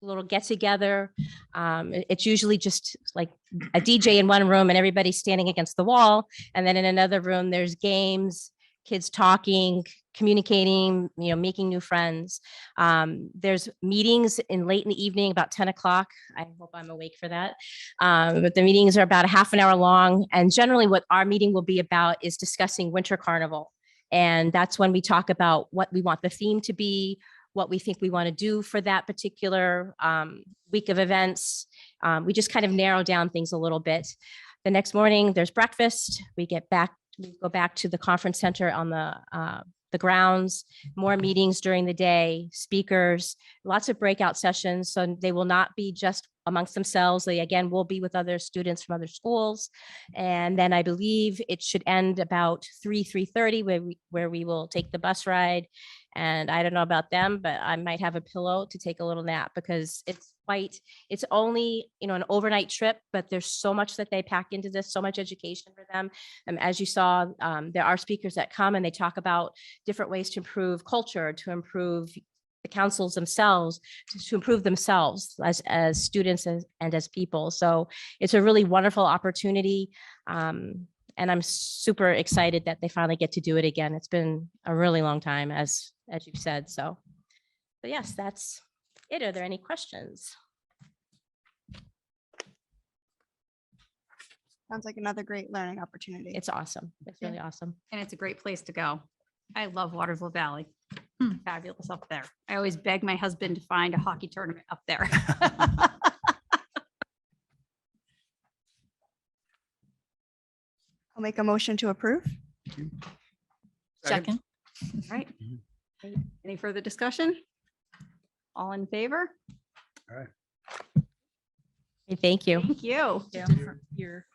a little get together. It's usually just like a DJ in one room and everybody's standing against the wall. And then in another room, there's games, kids talking, communicating, making new friends. There's meetings late in the evening, about 10 o'clock. I hope I'm awake for that. But the meetings are about a half an hour long. And generally what our meeting will be about is discussing Winter Carnival. And that's when we talk about what we want the theme to be, what we think we want to do for that particular week of events. We just kind of narrow down things a little bit. The next morning, there's breakfast. We go back to the conference center on the grounds, more meetings during the day, speakers, lots of breakout sessions. So they will not be just amongst themselves. They again will be with other students from other schools. And then I believe it should end about 3:30 where we will take the bus ride. And I don't know about them, but I might have a pillow to take a little nap because it's only, an overnight trip, but there's so much that they pack into this, so much education for them. As you saw, there are speakers that come and they talk about different ways to improve culture, to improve the councils themselves, to improve themselves as students and as people. So it's a really wonderful opportunity. And I'm super excited that they finally get to do it again. It's been a really long time, as you said. So yes, that's it. Are there any questions? Sounds like another great learning opportunity. It's awesome. It's really awesome. And it's a great place to go. I love Waterville Valley. Fabulous up there. I always beg my husband to find a hockey tournament up there. I'll make a motion to approve. Second. All right. Any further discussion? All in favor? Thank you. Thank you. Your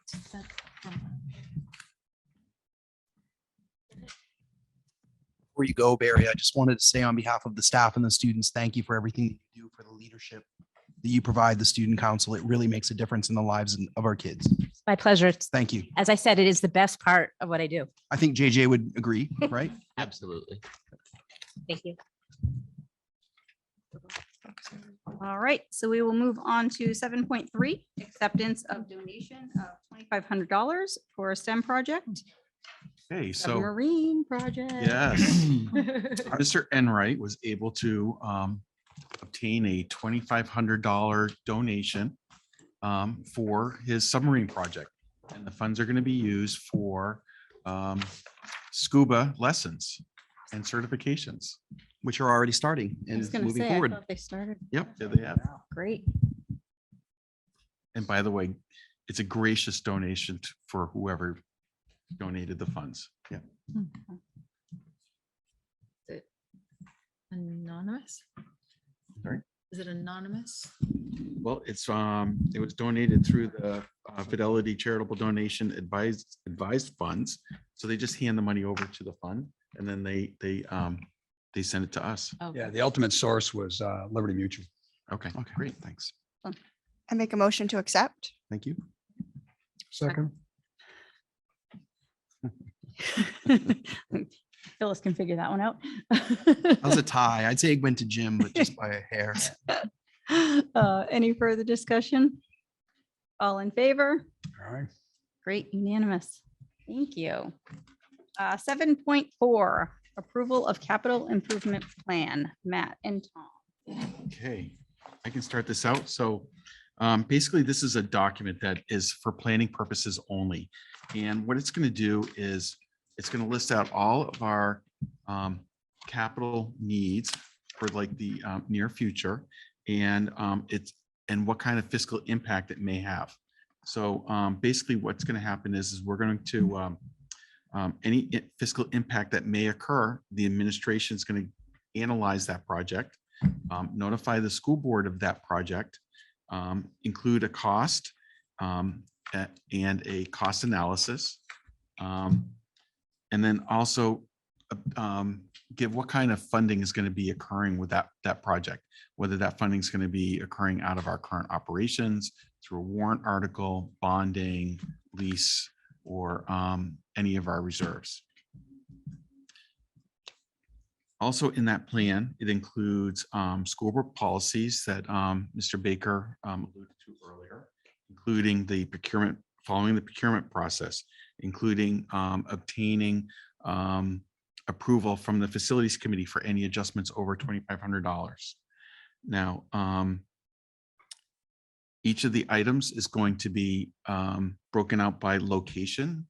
Before you go, Barry, I just wanted to say on behalf of the staff and the students, thank you for everything that you do, for the leadership that you provide the student council. It really makes a difference in the lives of our kids. My pleasure. Thank you. As I said, it is the best part of what I do. I think JJ would agree, right? Absolutely. Thank you. All right, so we will move on to 7.3, acceptance of donation of $2,500 for a STEM project, Okay, so. submarine project. Yes. Mr. Enright was able to obtain a $2,500 donation for his submarine project. And the funds are going to be used for scuba lessons and certifications. Which are already starting I and was gonna moving say, I forward. thought they started. Yep, yeah, they have. Great. And by the way, it's a gracious donation for whoever donated the funds. Yeah. Anonymous? Sorry? Is it anonymous? Well, it was donated through the Fidelity Charitable Donation Advised Funds. So they just hand the money over to the fund and then they send it to us. Yeah, the ultimate source was Liberty Mutual. Okay, great, thanks. I make a motion to accept. Thank you. Second. Phyllis can figure that one out. That was a tie. I'd say it went to Jim, but just by a hair. Any further discussion? All in favor? All right. Great, unanimous. Thank you. 7.4, approval of capital improvement plan, Matt and Tom. Okay, I can start this out. So basically, this is a document that is for planning purposes only. And what it's going to do is it's going to list out all of our capital needs for like the near future and what kind of fiscal impact it may have. So basically what's going to happen is we're going to, any fiscal impact that may occur, the administration is going to analyze that project, notify the school board of that project, include a cost and a cost analysis. And then also give what kind of funding is going to be occurring with that project, whether that funding is going to be occurring out of our current operations, through a warrant article, bonding, lease, or any of our reserves. Also in that plan, it includes school board policies that Mr. Baker alluded to earlier, including the procurement, following the procurement process, including obtaining approval from the facilities committee for any adjustments over $2,500. Now, each of the items is going to be broken out by location.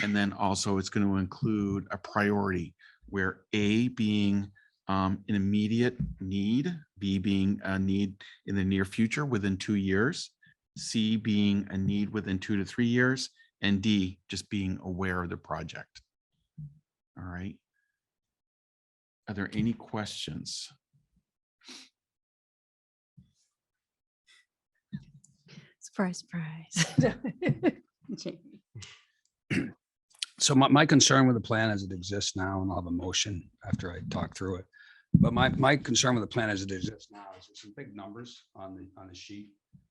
And then also it's going to include a priority, where A being an immediate need, B being a need in the near future within 2 years, C being a need within 2 to 3 years, and D just being aware of the project. All right. Are there any questions? Surprise, surprise. So my concern with the plan as it exists now, and I'll have a motion after I talk through it. But my concern with the plan as it exists now is there's some big numbers on the sheet,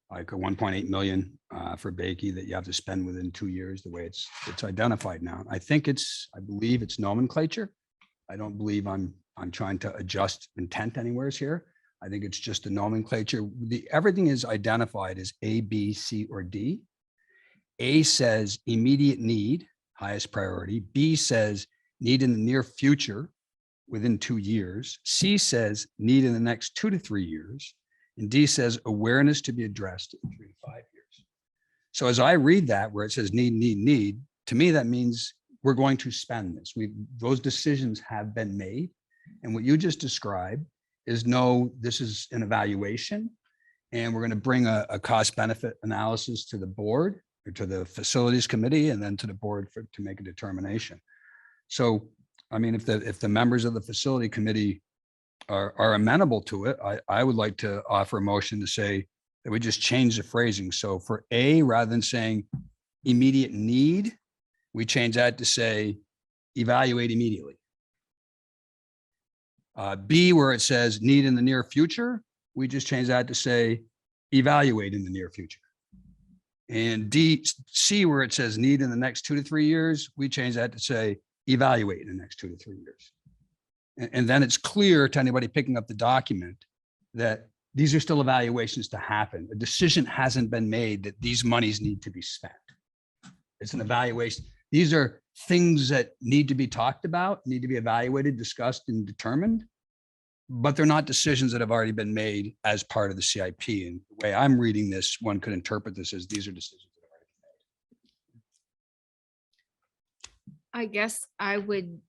like a 1.8 million for Bakey that you have to spend within 2 years, the way it's identified now. I believe it's nomenclature. I don't believe I'm trying to adjust intent anywheres here. I think it's just a nomenclature. Everything is identified as A, B, C, or D. A says immediate need, highest priority. B says need in the near future within 2 years. C says need in the next 2 to 3 years. And D says awareness to be addressed in 3 to 5 years. So as I read that, where it says need, to me, that means we're going to spend this. Those decisions have been made. And what you just described is no, this is an evaluation. And we're going to bring a cost benefit analysis to the board or to the facilities committee and then to the board to make a determination. So, I mean, if the members of the facility committee are amenable to it, I would like to offer a motion to say that we just change the phrasing. So for A, rather than saying immediate need, we change that to say evaluate immediately. B, where it says need in the near future, we just change that to say evaluate in the near future. And C, where it says need in the next 2 to 3 years, we change that to say evaluate in the next 2 to 3 years. And then it's clear to anybody picking up the document that these are still evaluations to happen. A decision hasn't been made that these monies need to be spent. It's an evaluation. These are things that need to be talked about, need to be evaluated, discussed, and determined, but they're not decisions that have already been made as part of the CIP. And the way I'm reading this, one could interpret this as these are decisions that have already been made. I guess I would,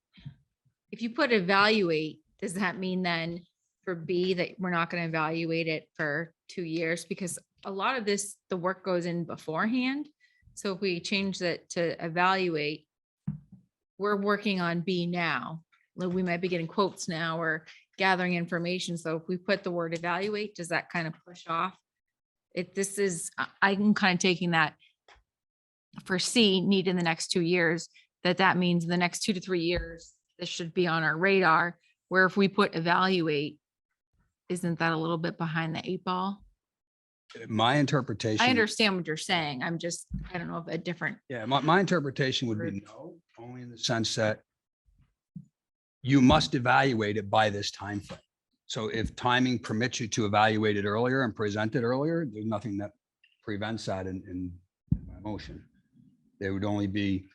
if you put evaluate, does that mean then for B that we're not going to evaluate it for 2 years? Because a lot of this, the work goes in beforehand. So if we change that to evaluate, we're working on B now. Like, we might be getting quotes now or gathering information. So if we put the word evaluate, does that kind of push off? I'm kind of taking that for C, need in the next 2 years, that means the next 2 to 3 years, this should be on our radar. Where if we put evaluate, isn't that a little bit behind the 8 ball? My interpretation. I understand what you're saying. I don't know if a different. Yeah, my interpretation would be no, only in the sense that you must evaluate it by this time frame. So if timing permits you to evaluate it earlier and present it earlier, there's nothing that prevents that in my motion. There would only be,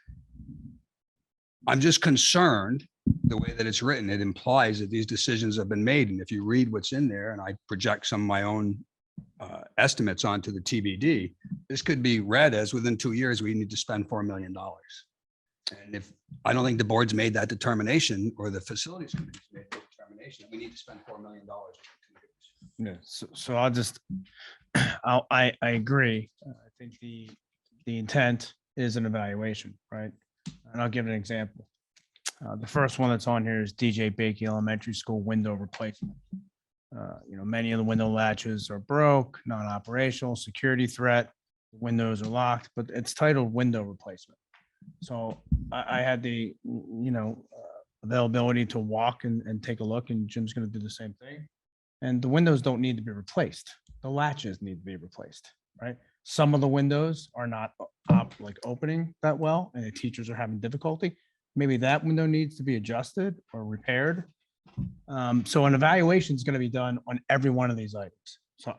I'm just concerned the way that it's written, it implies that these decisions have been made. And if you read what's in there, and I project some of my own estimates onto the TBD, this could be read as within 2 years, we need to spend $4 million. And if I don't think the board's made that determination or the facilities committee's made that determination, we need to spend $4 million. Yeah, so I'll just, I agree. I think the intent is an evaluation, right? And I'll give an example. The first one that's on here is DJ Bakey Elementary School window replacement. Many of the window latches are broke, non-operational, security threat, windows are locked, but it's titled window replacement. So I had the, availability to walk and take a look, and Jim's gonna do the same thing. And the windows don't need to be replaced. The latches need to be replaced, right? Some of the windows are not opening that well, and the teachers are having difficulty. Maybe that window needs to be adjusted or repaired. So an evaluation is going to be done on every one of these items. So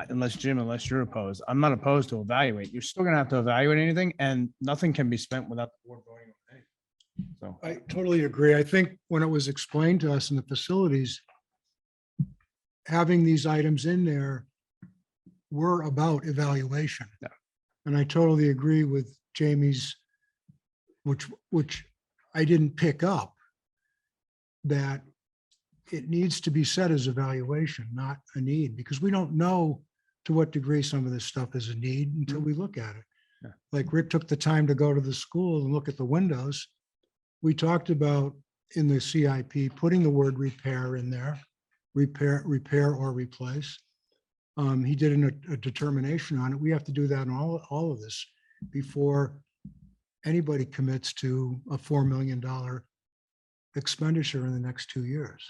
unless you're opposed, I'm not opposed to evaluate. You're still going to have to evaluate anything, and nothing can be spent without the board voting on it. So I totally agree. I think when it was explained to us in the facilities, having these items in there were about evaluation. Yeah. And I totally agree with Jamie's, which I didn't pick up, that it needs to be set as evaluation, not a need, because we don't know to what degree some of this stuff is a need until we look at it. Yeah. Like Rick took the time to go to the school and look at the windows. We talked about in the CIP, putting the word repair in there, repair or replace. He did a determination on it. We have to do that on all of this before anybody commits to a $4 million expenditure in the next 2 years.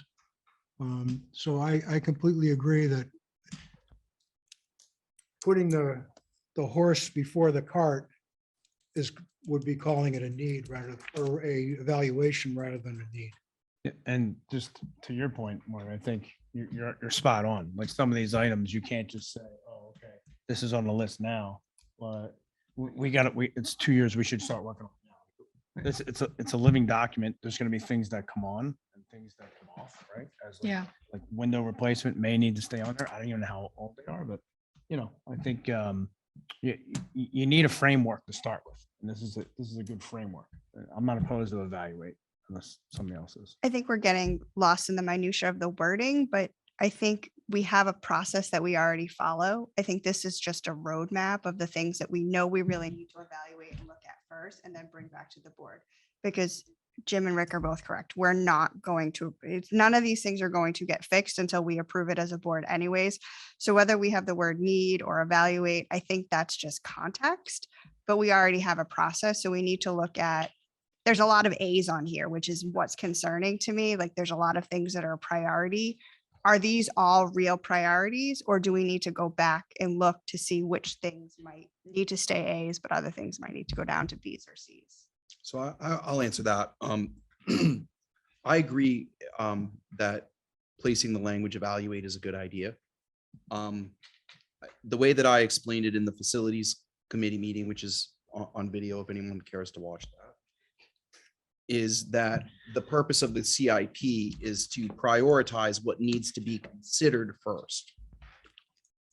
So I completely agree that putting the horse before the cart would be calling it a need or a evaluation rather than a need. Yeah, and just to your point, Mark, I think you're spot on. Like some of these items, you can't just say, "Oh, okay, this is on the list now." But we got it. It's 2 years. We should start working on it now. It's a living document. There's going to be things that come on and things that come off, right? Like window replacement may need to stay on there. I don't even know how old they are, but I think you need a framework to start with, and this is a good framework. I'm not opposed to evaluate unless somebody else is. I think we're getting lost in the minutia of the wording, but I think we have a process that we already follow. I think this is just a roadmap of the things that we know we really need to evaluate and look at first and then bring back to the board. Because Jim and Rick are both correct. We're not going to, none of these things are going to get fixed until we approve it as a board anyways. So whether we have the word need or evaluate, I think that's just context, but we already have a process. So we need to look at, there's a lot of A's on here, which is what's concerning to me. Like there's a lot of things that are a priority. Are these all real priorities, or do we need to go back and look to see which things might need to stay A's, but other things might need to go down to B's or C's? So I'll answer that. I agree that placing the language evaluate is a good idea. The way that I explained it in the facilities committee meeting, which is on video, if anyone cares to watch that, is that the purpose of the CIP is to prioritize what needs to be considered first.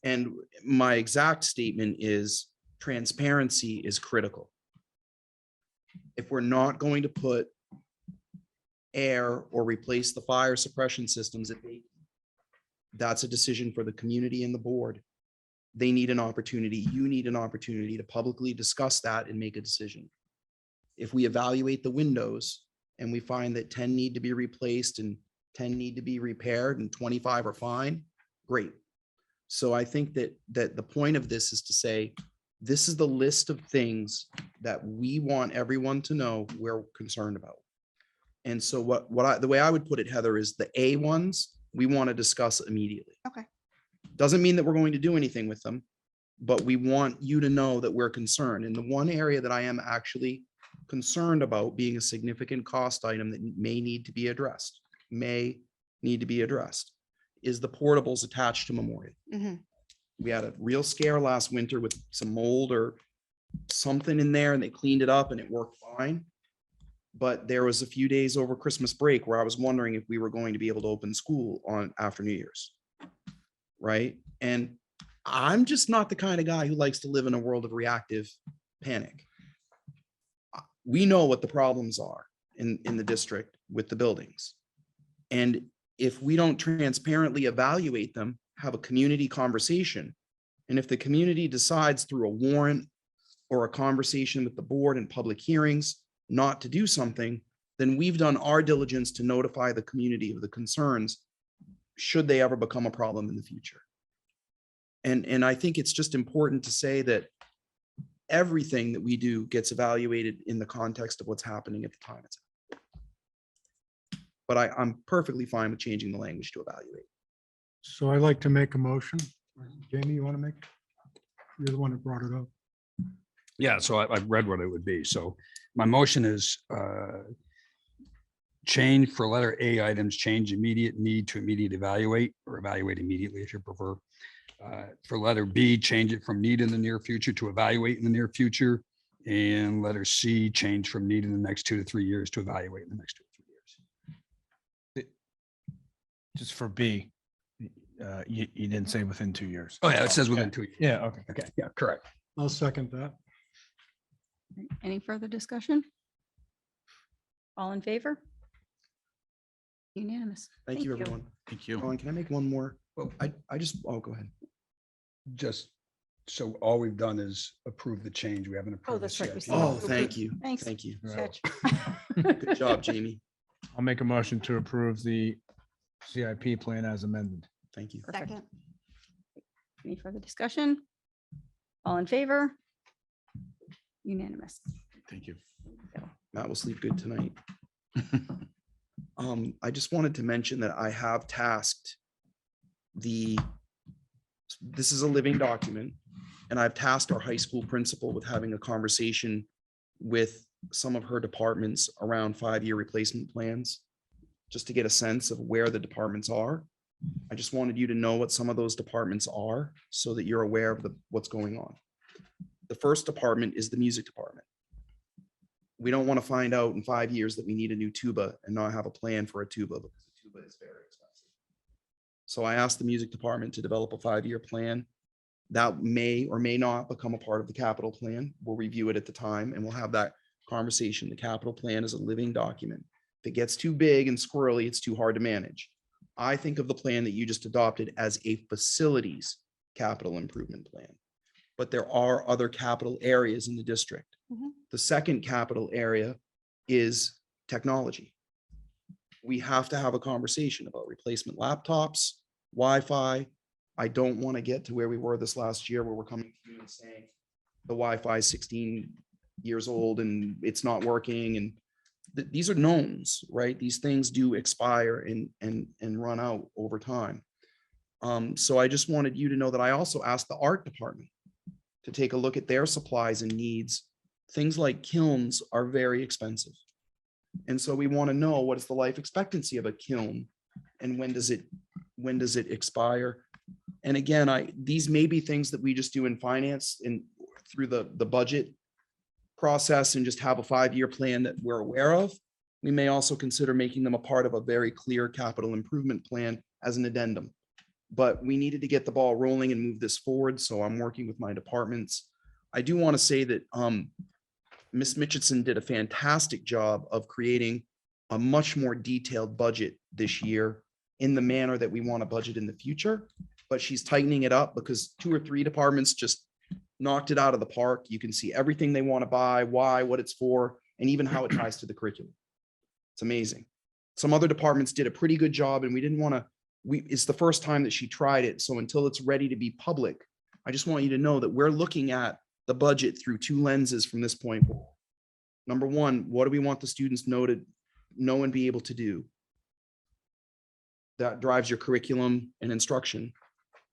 And my exact statement is transparency is critical. If we're not going to put air or replace the fire suppression systems, that's a decision for the community and the board. They need an opportunity. You need an opportunity to publicly discuss that and make a decision. If we evaluate the windows and we find that 10 need to be replaced and 10 need to be repaired and 25 are fine, great. So I think that the point of this is to say, this is the list of things that we want everyone to know we're concerned about. And so the way I would put it, Heather, is the A ones we want to discuss immediately. Okay. Doesn't mean that we're going to do anything with them, but we want you to know that we're concerned. And the one area that I am actually concerned about being a significant cost item that may need to be addressed, is the portables attached to Memorial. Mhm. We had a real scare last winter with some mold or something in there, and they cleaned it up and it worked fine. But there was a few days over Christmas break where I was wondering if we were going to be able to open school after New Year's. Right. And I'm just not the kind of guy who likes to live in a world of reactive panic. We know what the problems are in the district with the buildings. And if we don't transparently evaluate them, have a community conversation, And if the community decides through a warrant or a conversation with the board and public hearings not to do something, then we've done our diligence to notify the community of the concerns should they ever become a problem in the future. And I think it's just important to say that everything that we do gets evaluated in the context of what's happening at the time. But I'm perfectly fine with changing the language to evaluate. So I'd like to make a motion. Jamie, you want to make? You're the one that brought it up. Yeah, so I've read what it would be. So my motion is change for letter A items, change immediate need to immediate evaluate, or evaluate immediately if you prefer. For letter B, change it from need in the near future to evaluate in the near future. And letter C, change from need in the next 2 to 3 years to evaluate in the next 2 to 3 years. Just for B, you didn't say within 2 years. Oh, yeah, it says within 2 years. Yeah, okay. Okay, yeah, correct. I'll second that. Any further discussion? All in favor? Unanimous. Thank you, everyone. Thank you. Ron, can I make one more? Well, oh, go ahead. Just, so all we've done is approve the change. We haven't approved. that's the right, we CIP. still Oh, thank you. Thanks. Thank you. Catch. Good job, Jamie. I'll make a motion to approve the CIP plan as amended. Thank you. Perfect. Any further discussion? All in favor? Unanimous. Thank you. Matt will sleep good tonight. I just wanted to mention that I have tasked this is a living document, and I've tasked our high school principal with having a conversation with some of her departments around 5-year replacement plans, just to get a sense of where the departments are. I just wanted you to know what some of those departments are so that you're aware of what's going on. The first department is the music department. We don't want to find out in 5 years that we need a new tuba and not have a plan for a tuba, because a tuba is very expensive. So I asked the music department to develop a 5-year plan that may or may not become a part of the capital plan. We'll review it at the time and we'll have that conversation. The capital plan is a living document. If it gets too big and squirrely, it's too hard to manage. I think of the plan that you just adopted as a facilities capital improvement plan, but there are other capital areas in the district. The second capital area is technology. We have to have a conversation about replacement laptops, Wi-Fi. I don't want to get to where we were this last year, where we're coming to you and saying the Wi-Fi is 16 years old and it's not working. And these are knowns, right? These things do expire and run out over time. So I just wanted you to know that I also asked the art department to take a look at their supplies and needs. Things like kilns are very expensive. And so we want to know, what is the life expectancy of a kiln and when does it expire? And again, these may be things that we just do in finance and through the budget process and just have a 5-year plan that we're aware of. We may also consider making them a part of a very clear capital improvement plan as an addendum. But we needed to get the ball rolling and move this forward. So I'm working with my departments. I do want to say that Ms. Mitchison did a fantastic job of creating a much more detailed budget this year in the manner that we want to budget in the future. But she's tightening it up because 2 or 3 departments just knocked it out of the park. You can see everything they want to buy, why, what it's for, and even how it ties to the curriculum. It's amazing. Some other departments did a pretty good job, and we didn't want to, it's the first time that she tried it. So until it's ready to be public, I just want you to know that we're looking at the budget through 2 lenses from this point forward. Number 1, what do we want the students know and be able to do? That drives your curriculum and instruction.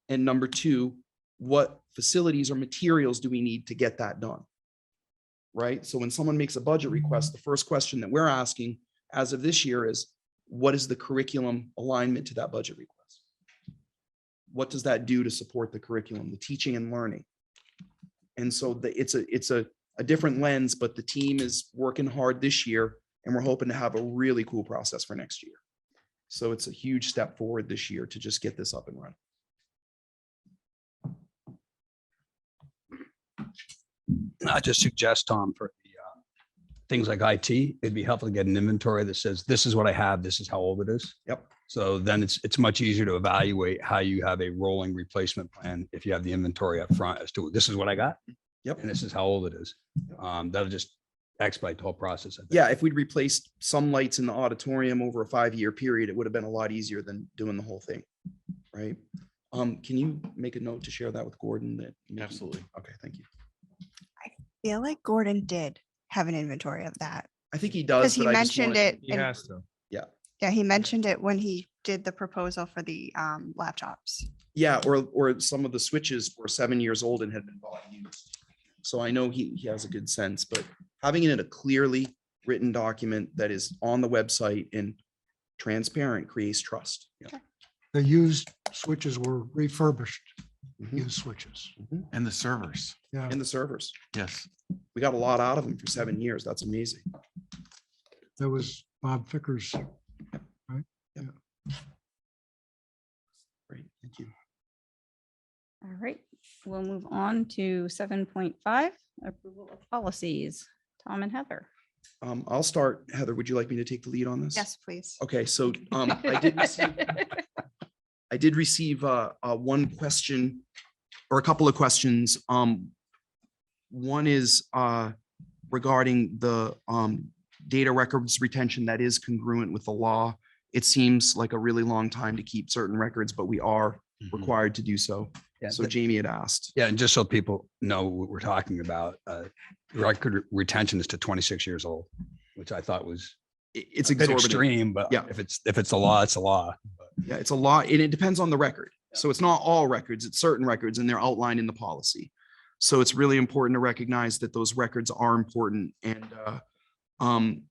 And number 2, what facilities or materials do we need to get that done? Right? So when someone makes a budget request, the first question that we're asking as of this year is, what is the curriculum alignment to that budget request? What does that do to support the curriculum, the teaching and learning? And so it's a different lens, but the team is working hard this year and we're hoping to have a really cool process for next year. So it's a huge step forward this year to just get this up and running. I just suggest, Tom, for the things like IT, it'd be helpful to get an inventory that says, this is what I have, this is how old it is. Yep. So then it's much easier to evaluate how you have a rolling replacement plan if you have the inventory up front as to this is what I got. Yep. And this is how old it is. That'll just expedite the whole process. I think. Yeah, if we'd replaced some lights in the auditorium over a 5-year period, it would have been a lot easier than doing the whole thing, right? Can you make a note to share that with Gordon that? Absolutely. Okay, thank you. Feel like Gordon did have an inventory of that. I think he Because does. he but I just mentioned wanted- it. He in- has to. Yeah, he mentioned it when he did the proposal for the laptops. Yeah, or some of the switches were 7 years old and had been bought and used. So I know he has a good sense, but having it in a clearly written document that is on the website and transparent creates trust. Yeah. The used switches were refurbished, Mhm. used switches. And the servers. Yeah. And the servers. Yes. We got a lot out of them for 7 years. That's amazing. That was Bob Ficker's. Great, thank you. All right, we'll move on to 7.5, approval of policies. Tom and Heather. I'll start. Heather, would you like me to take the lead on this? Yes, please. Okay, so I did receive one question or a couple of questions. One is regarding the data records retention that is congruent with the law. It seems like a really long time to keep certain records, but we are required to do so. Yeah, So Jamie had asked. Yeah, and just so people know what we're talking about, record retention is to 26 years old, which I thought was It's a bit exorbitant. extreme, but Yeah. if it's a law, it's a law. Yeah, it's a lot, and it depends on the record. So it's not all records, it's certain records, and they're outlined in the policy. So it's really important to recognize that those records are important, and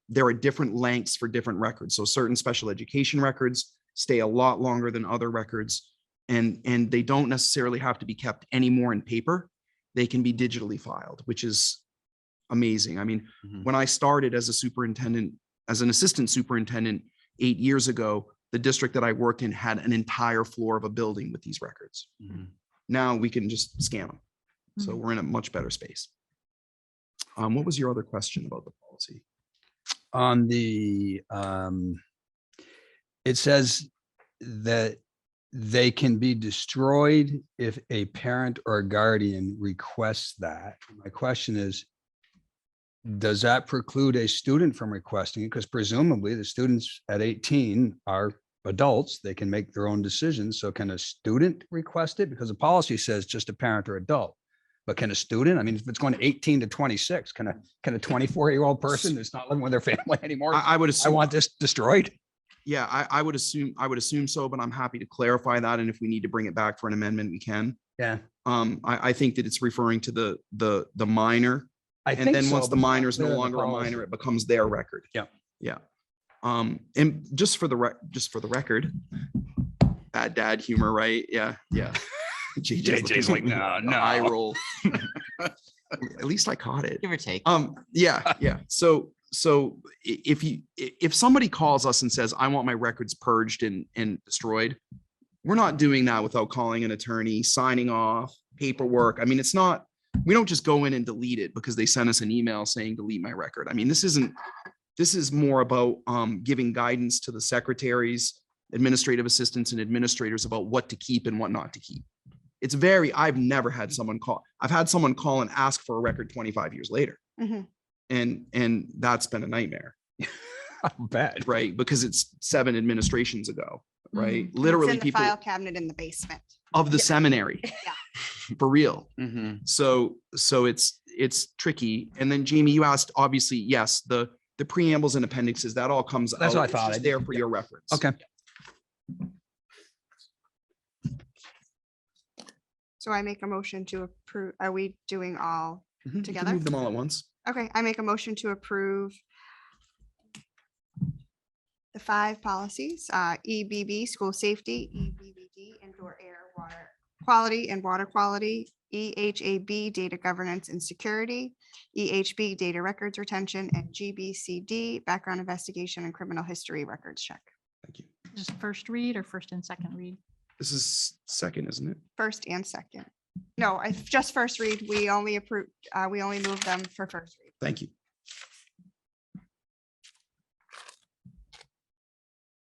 there are different lengths for different records. So certain special education records stay a lot longer than other records, and they don't necessarily have to be kept anymore in paper. They can be digitally filed, which is amazing. I mean, when I started as a superintendent, as an assistant superintendent 8 years ago, the district that I worked in had an entire floor of a building with these records. Now we can just scan them. So we're in a much better space. What was your other question about the policy? On the, it says that they can be destroyed if a parent or a guardian requests that. My question is, does that preclude a student from requesting it? Because presumably the students at 18 are adults, they can make their own decisions. So can a student request it? Because the policy says just a parent or adult. But can a student, I mean, if it's going to 18 to 26, can a 24-year-old person who's not living with their family anymore? I would I assume. want this destroyed. Yeah, I would assume so, but I'm happy to clarify that. And if we need to bring it back for an amendment, we can. Yeah. I think that it's referring to the minor. I And think then so, once the but it's not minor is no clear in the longer a policy. minor, it becomes their record. Yeah. Yeah. And just for the record, bad dad humor, right? Yeah, yeah. JJ's like, no, no. I roll. At least I caught it. Give or take. Yeah, yeah. So if somebody calls us and says, I want my records purged and destroyed, we're not doing that without calling an attorney, signing off, paperwork. I mean, it's not, we don't just go in and delete it because they sent us an email saying delete my record. I mean, this is more about giving guidance to the secretaries, administrative assistants and administrators about what to keep and what not to keep. I've never had someone call. I've had someone call and ask for a record 25 years later. Mhm. And that's been a nightmare, Bad. right? Because it's 7 administrations ago, right? It's Literally in the people file cabinet in the basement. of the seminary. For real. Mhm. So it's tricky. And then Jamie, you asked, obviously, yes, the preambles and appendixes, that all comes out. That's what I It's thought. just I there did- for your reference. Okay. So I make a motion to approve. Are we doing all? Mhm. You can Together? Move them all at once. Okay, I make a motion to approve the 5 policies, EBB, school safety, EBBD, indoor air, water quality and water quality, EHAB, data governance and security, EHB, data records retention, and GBCD, background investigation and criminal history records check. Thank you. Just first read or first and second read? This is second, isn't it? First and second. No, I just first read. We only approved, we only moved them for first read. Thank you.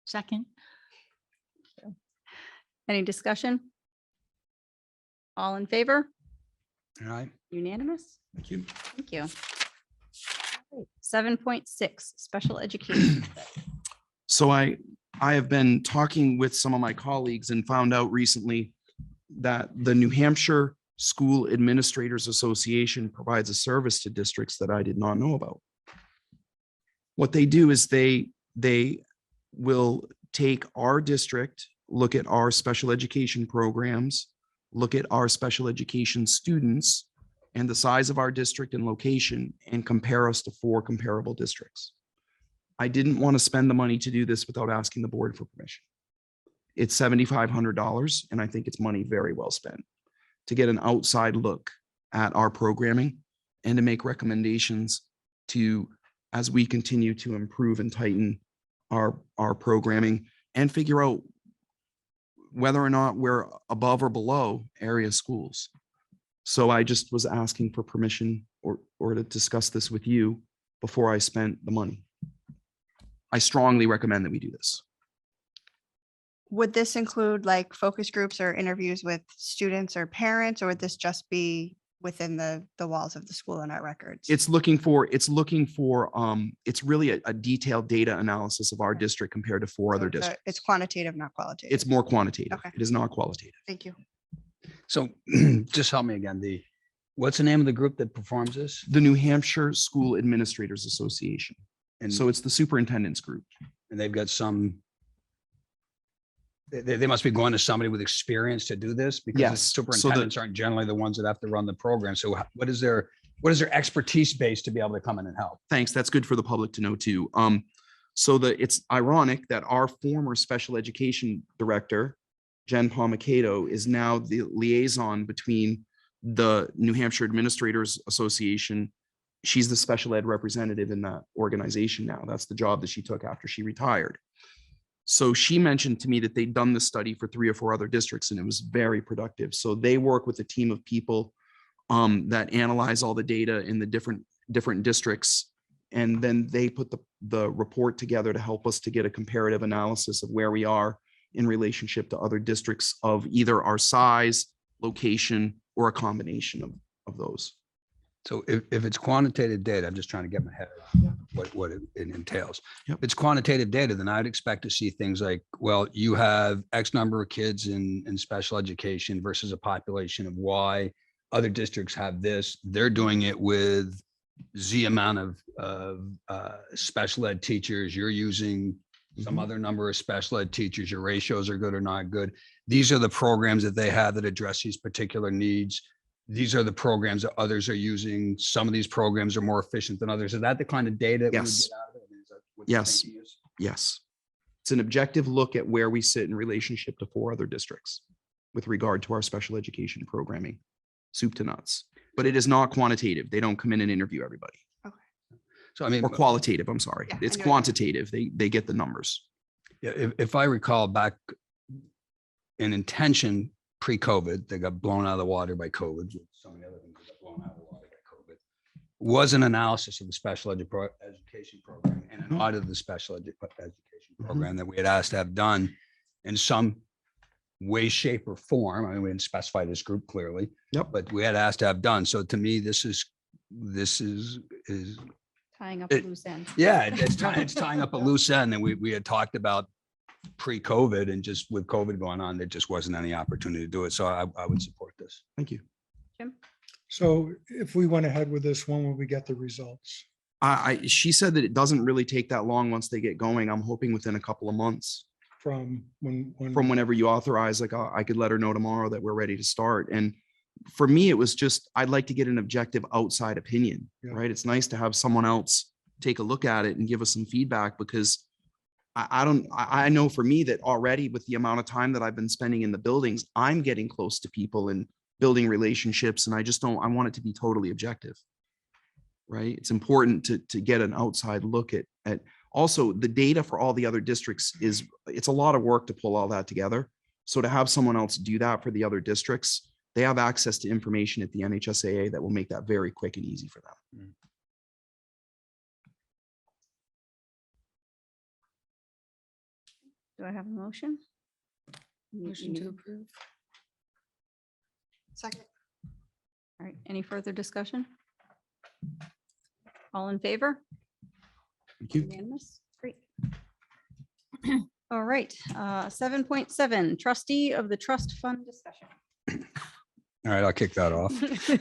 Second? Any discussion? All in favor? All right. Unanimous? Thank you. Thank you. 7.6, special education. So I have been talking with some of my colleagues and found out recently that the New Hampshire School Administrators Association provides a service to districts that I did not know about. What they do is they will take our district, look at our special education programs, look at our special education students and the size of our district and location and compare us to 4 comparable districts. I didn't want to spend the money to do this without asking the board for permission. It's $7,500 and I think it's money very well spent to get an outside look at our programming and to make recommendations to, as we continue to improve and tighten our programming and figure out whether or not we're above or below area schools. So I just was asking for permission or to discuss this with you before I spent the money. I strongly recommend that we do this. Would this include like focus groups or interviews with students or parents, or would this just be within the walls of the school and our records? It's really a detailed data analysis of our district compared to 4 other So districts. It's quantitative, not qualitative. It's more quantitative. Okay. It is not qualitative. Thank you. So just help me again. What's the name of the group that performs this? The New Hampshire School Administrators Association. And So it's the superintendent's group. and they've got they must be going to somebody with experience to do this because the Yes. So the- superintendents aren't generally the ones that have to run the program. So what is their expertise base to be able to come in and help? Thanks. That's good for the public to know too. So it's ironic that our former special education director, Jen Palmakato, is now the liaison between the New Hampshire Administrators Association. She's the special ed representative in that organization now. That's the job that she took after she retired. So she mentioned to me that they'd done this study for 3 or 4 other districts and it was very productive. So they work with a team of people that analyze all the data in the different districts. And then they put the report together to help us to get a comparative analysis of where we are in relationship to other districts of either our size, location, or a combination of those. So if it's quantitative data, I'm just trying to get my head around what it entails. Yep. If it's quantitative data, then I'd expect to see things like, well, you have X number of kids in special education versus a population of Y. Other districts have this. They're doing it with Z amount of special ed teachers. You're using some other number of special ed teachers. Your ratios are good or not good. These are the programs that they have that address these particular needs. These are the programs that others are using. Some of these programs are more efficient than others. Is that the kind of data? that we would Yes. get out of it? I mean, is that what the Yes. thinking is? Yes. It's an objective look at where we sit in relationship to 4 other districts with regard to our special education programming, soup to nuts. But it is not quantitative. They don't come in and interview everybody. So I mean, Or qualitative, I'm sorry. Yeah, I It's know what you mean. quantitative. They get the numbers. yeah, if I recall back in intention pre-COVID, they got blown out of the water by COVID. So many other things that got blown out of the water by COVID. Was an analysis of the special education program and an audit of the special education program that we had asked to have done in some way, shape, or form. I mean, we didn't specify this group clearly. Yep. But we had asked to have done. So to me, this is Tying up a It- loose end. yeah, it's tying up a loose end that we had talked about pre-COVID, and just with COVID going on, there just wasn't any opportunity to do it. So I would support this. Thank you. So if we went ahead with this, when will we get the results? She said that it doesn't really take that long once they get going. I'm hoping within a couple of months From when? from whenever you authorize, like I could let her know tomorrow that we're ready to start. And for me, it was just, I'd like to get an objective outside opinion, Yeah. right? It's nice to have someone else take a look at it and give us some feedback because I know for me that already with the amount of time that I've been spending in the buildings, I'm getting close to people and building relationships. And I want it to be totally objective. Right? It's important to get an outside look at also the data for all the other districts it's a lot of work to pull all that together. So to have someone else do that for the other districts, they have access to information at the NHSAA that will make that very quick and easy for them. Do I have a motion? Motion to approve. Second. All right, any further discussion? All in favor? Thank you. Unanimous, great. All right, 7.7, trustee of the trust fund discussion. All right, I'll kick that off.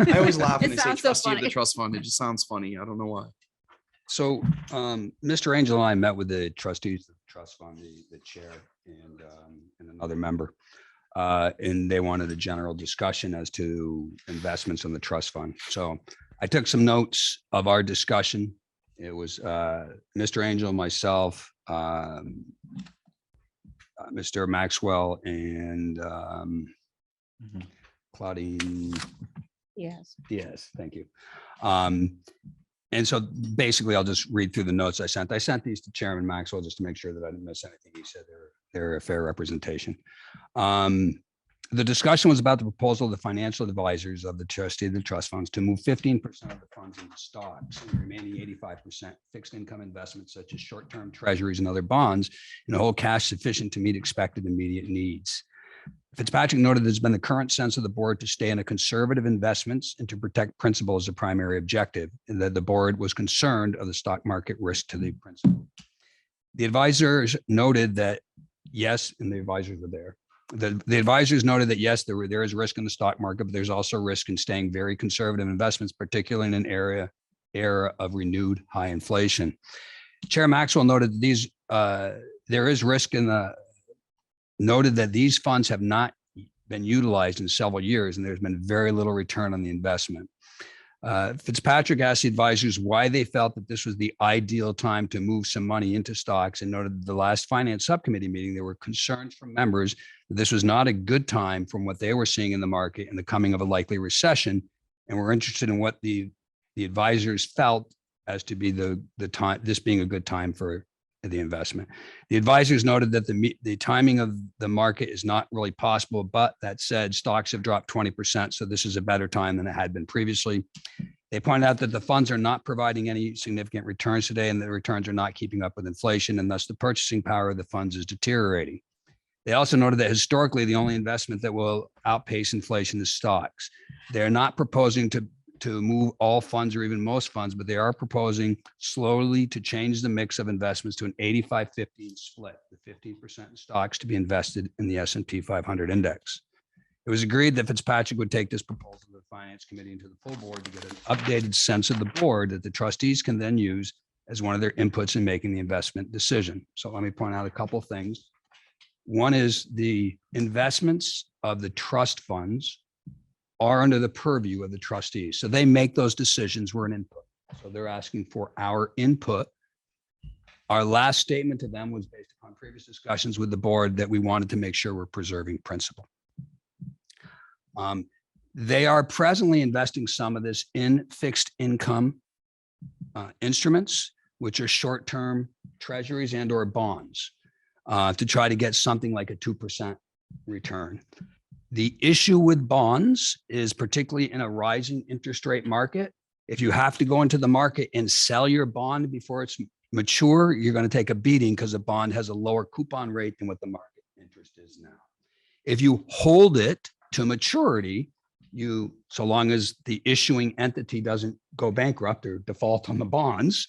I always laugh when It they say sounds so trustee of the funny. trust fund. It just sounds funny. I don't know why. So Mr. Angel and I met with the trustees of the trust fund, the chair and another member. And they wanted a general discussion as to investments in the trust fund. So I took some notes of our discussion. It was Mr. Angel, myself, Mr. Maxwell, and Claudine. Yes. Yes, thank you. And so basically, I'll just read through the notes I sent. I sent these to Chairman Maxwell just to make sure that I didn't miss anything. He said they're a fair representation. The discussion was about the proposal of the financial advisors of the trustee of the trust funds to move 15% of the funds into stocks and the remaining 85% fixed income investments such as short-term treasuries and other bonds and hold cash sufficient to meet expected immediate needs. Fitzpatrick noted there's been the current sense of the board to stay in a conservative investments and to protect principal as a primary objective, and that the board was concerned of the stock market risk to the principal. The advisors noted that, yes, and the advisors were there. The advisors noted that, yes, there is risk in the stock market, but there's also risk in staying very conservative investments, particularly in an era of renewed high inflation. Chair Maxwell noted that these there is risk in the noted that these funds have not been utilized in several years, and there's been very little return on the investment. Fitzpatrick asked the advisors why they felt that this was the ideal time to move some money into stocks, and noted that the last finance subcommittee meeting, there were concerns from members that this was not a good time from what they were seeing in the market and the coming of a likely recession, and were interested in what the advisors felt as to be the time, this being a good time for the investment. The advisors noted that the timing of the market is not really possible, but that said, stocks have dropped 20%. So this is a better time than it had been previously. They pointed out that the funds are not providing any significant returns today, and the returns are not keeping up with inflation, and thus the purchasing power of the funds is deteriorating. They also noted that historically, the only investment that will outpace inflation is stocks. They're not proposing to move all funds or even most funds, but they are proposing slowly to change the mix of investments to an 85-15 split, the 15% in stocks to be invested in the S&P 500 index. It was agreed that Fitzpatrick would take this proposal to the Finance Committee and to the full board to get an updated sense of the board that the trustees can then use as one of their inputs in making the investment decision. So let me point out a couple of things. One is the investments of the trust funds are under the purview of the trustees. So they make those decisions. We're an input. So they're asking for our input. Our last statement to them was based upon previous discussions with the board that we wanted to make sure we're preserving principal. They are presently investing some of this in fixed income instruments, which are short-term treasuries and or bonds to try to get something like a 2% return. The issue with bonds is, particularly in a rising interest rate market, if you have to go into the market and sell your bond before it's mature, you're going to take a beating because the bond has a lower coupon rate than what the market interest is now. If you hold it to maturity, so long as the issuing entity doesn't go bankrupt or default on the bonds,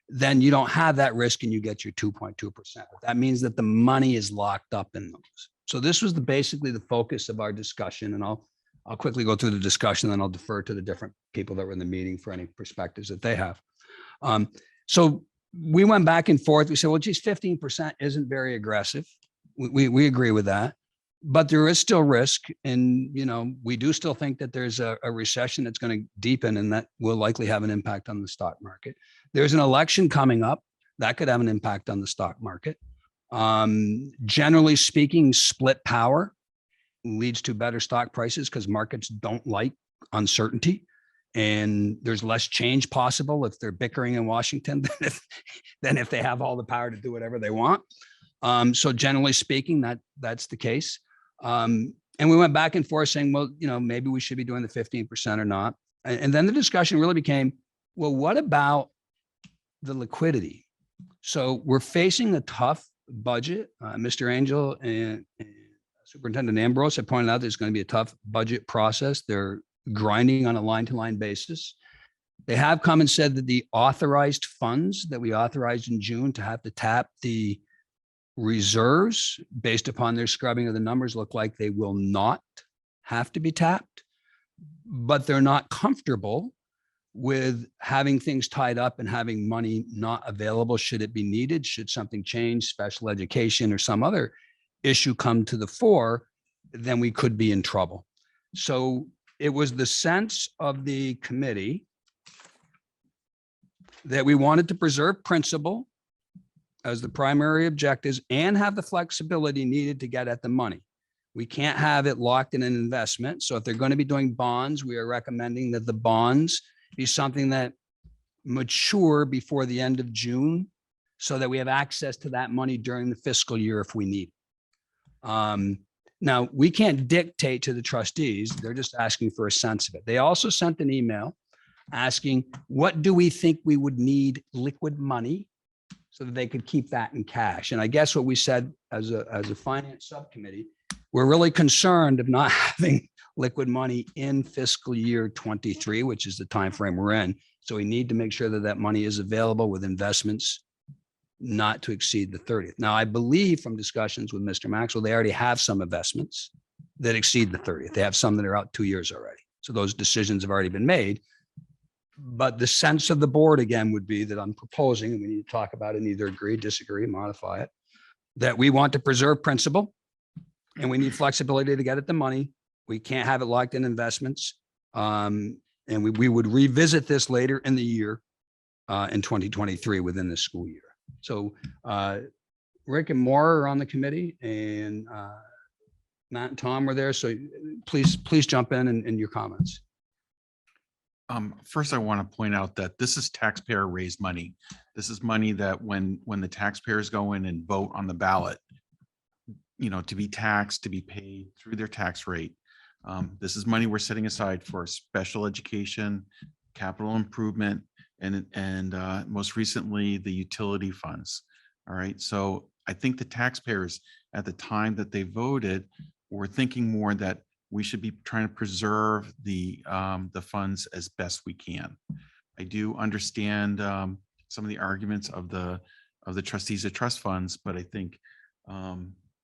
then you don't have that risk and you get your 2.2%. That means that the money is locked up in those. So this was basically the focus of our discussion, and I'll quickly go through the discussion, then I'll defer to the different people that were in the meeting for any perspectives that they have. So we went back and forth. We said, well, geez, 15% isn't very aggressive. We agree with that, but there is still risk. And, we do still think that there's a recession that's going to deepen, and that will likely have an impact on the stock market. There's an election coming up that could have an impact on the stock market. Generally speaking, split power leads to better stock prices because markets don't like uncertainty, and there's less change possible if they're bickering in Washington than if they have all the power to do whatever they want. So generally speaking, that's the case. And we went back and forth saying, well, maybe we should be doing the 15% or not. And then the discussion really became, well, what about the liquidity? So we're facing a tough budget. Mr. Angel and Superintendent Ambrose had pointed out there's going to be a tough budget process. They're grinding on a line-to-line basis. They have come and said that the authorized funds that we authorized in June to have to tap the reserves based upon their scrubbing of the numbers look like they will not have to be tapped, but they're not comfortable with having things tied up and having money not available should it be needed, should something change, special education or some other issue come to the fore, then we could be in trouble. So it was the sense of the committee that we wanted to preserve principle as the primary objectives and have the flexibility needed to get at the money. We can't have it locked in an investment. So if they're going to be doing bonds, we are recommending that the bonds be something that mature before the end of June so that we have access to that money during the fiscal year if we need. Now, we can't dictate to the trustees. They're just asking for a sense of it. They also sent an email asking, what do we think we would need liquid money so that they could keep that in cash? And I guess what we said as a finance subcommittee, we're really concerned of not having liquid money in fiscal year 23, which is the time frame we're in. So we need to make sure that that money is available with investments not to exceed the 30th. Now, I believe from discussions with Mr. Maxwell, they already have some investments that exceed the 30th. They have some that are out 2 years already. So those decisions have already been made. But the sense of the board again would be that I'm proposing, and we need to talk about it, and either agree, disagree, modify it, that we want to preserve principle and we need flexibility to get at the money. We can't have it locked in investments. And we would revisit this later in the year in 2023 within the school year. So Rick and Maura are on the committee and Matt and Tom were there. So please jump in and your comments. First, I want to point out that this is taxpayer raised money. This is money that when the taxpayers go in and vote on the ballot, you know, to be taxed, to be paid through their tax rate. This is money we're setting aside for special education, capital improvement, and most recently, the utility funds. All right. So I think the taxpayers at the time that they voted were thinking more that we should be trying to preserve the funds as best we can. I do understand some of the arguments of the trustees of trust funds, but I think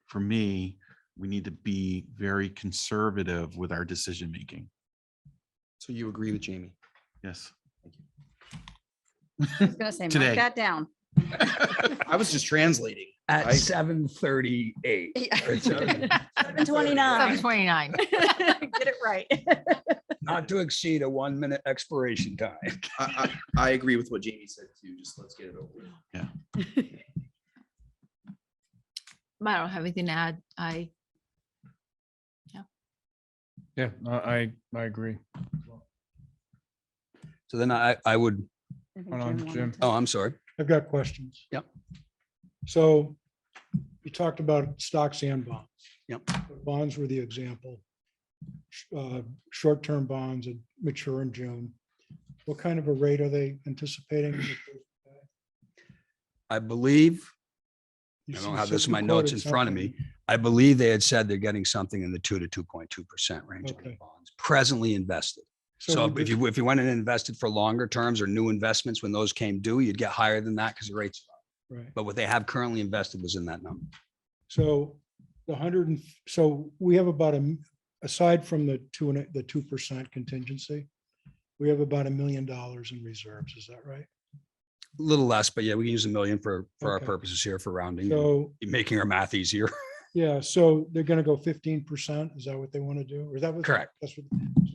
for me, we need to be very conservative with our decision making. So you agree with Jamie? Yes. I was gonna say, Today. mark that down. I was just translating. At I- 7:38. Yeah. 7:29. 729. Get it right. Not to exceed a 1 minute expiration time. I agree with what Jamie said too. Just let's get it over with. I don't have anything to add. Yeah, I agree. So then I would, I think Hold on, Jim wanted Jim. to- oh, I'm sorry. I've got questions. Yep. So you talked about stocks and bonds. Yep. Bonds were the example. Short-term bonds that mature in June. What kind of a rate are they anticipating? I believe, You I don't see have this in my you notes quoted in front of me. something. I believe they had said they're getting something in the 2 to 2.2% range on the Okay. bonds presently invested. So would if you went and invested for longer terms or new investments, when those came due, you'd get higher than that because the rates are up. Right. But what they have currently invested was in that number. So so we have about aside from the 2% contingency, we have about $1 million in reserves. Is that right? A little less, but yeah, we can use $1 million for our Okay. purposes here for rounding, So, making our math easier. yeah, so they're gonna go 15%. Is that what they want to do? Or is that what? Correct. So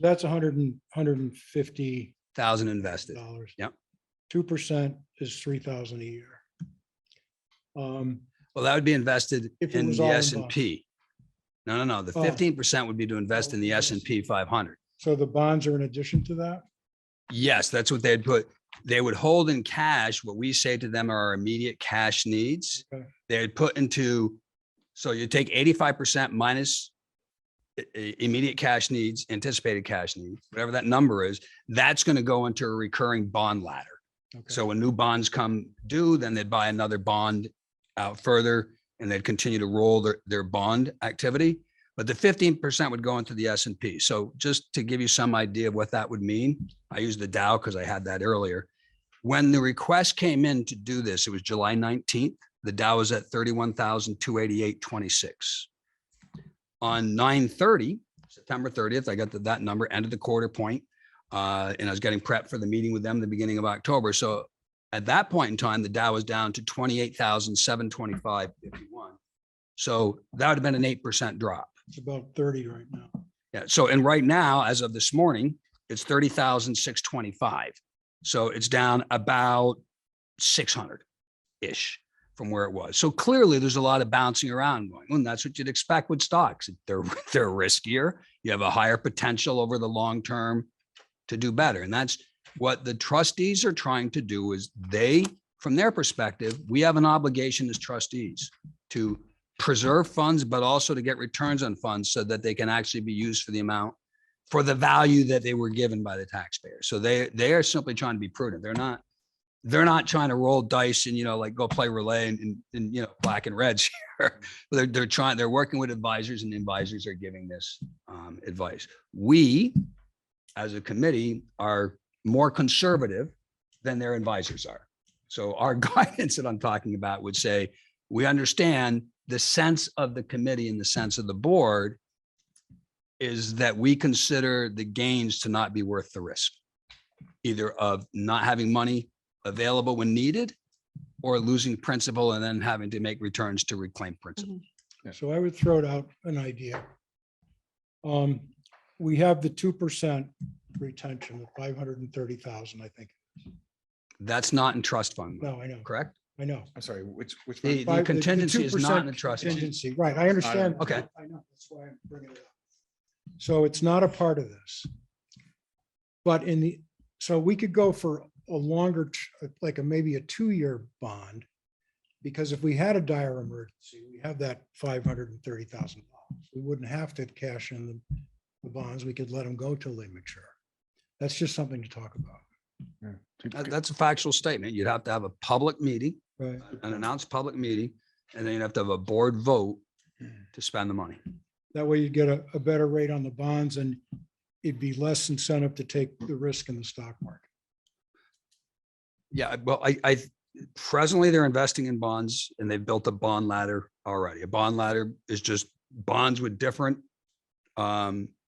that's $150. 1,000 invested. Yep. 2% is $3,000 a year. Well, that would be invested If it in was the all in S and P. No. The Oh. 15% would be to invest in the Oh, S&P 500. So the bonds are in addition to that? Yes, that's what they'd put. They would hold in cash what we say to them are our immediate cash needs. Okay. They'd put into, so you take 85% minus immediate cash needs, anticipated cash needs, whatever that number is, that's going to go into a recurring bond ladder. Okay. So when new bonds come due, then they'd buy another bond out further and they'd continue to roll their bond activity. But the 15% would go into the S&P. So just to give you some idea of what that would mean, I used the Dow because I had that earlier. When the request came in to do this, it was July 19th. The Dow was at 31,288.26. On 9/30, September 30th, I got that number, ended the quarter point, and I was getting prepped for the meeting with them at the beginning of October. So at that point in time, the Dow was down to 28,725.51. So that would have been an 8% drop. It's about 30 right now. Yeah. So, and right now, as of this morning, it's 30,625. So it's down about 600-ish from where it was. So clearly there's a lot of bouncing around going, and that's what you'd expect with stocks. They're riskier. You have a higher potential over the long term to do better. And that's what the trustees are trying to do is from their perspective, we have an obligation as trustees to preserve funds, but also to get returns on funds so that they can actually be used for the value that they were given by the taxpayer. So they are simply trying to be prudent. They're not trying to roll dice and, like go play relay and black and reds here. They're working with advisors, and the advisors are giving this advice. We, as a committee, are more conservative than their advisors are. So our guidance that I'm talking about would say, we understand the sense of the committee and the sense of the board is that we consider the gains to not be worth the risk, either of not having money available when needed or losing principal and then having to make returns to reclaim principal. So I would throw out an idea. We have the 2% retention of 530,000, I think. That's not in trust fund, No, I know, correct? I know. I'm sorry, which The one? contingency is not in the 2% trust fund. contingency, right, I understand. Okay. I know, that's why I'm bringing it up. So it's not a part of this. But so we could go for a longer, like maybe a 2-year bond. Because if we had a dire emergency, we have that $530,000. We wouldn't have to cash in the bonds. We could let them go till they mature. That's just something to talk about. That's a factual statement. You'd have to have a public meeting, Right. an announced public meeting, and then you'd have to have a board vote to spend the money. That way you get a better rate on the bonds and it'd be less incentive to take the risk in the stock market. Yeah, well, I presently they're investing in bonds and they've built a bond ladder already. A bond ladder is just bonds with different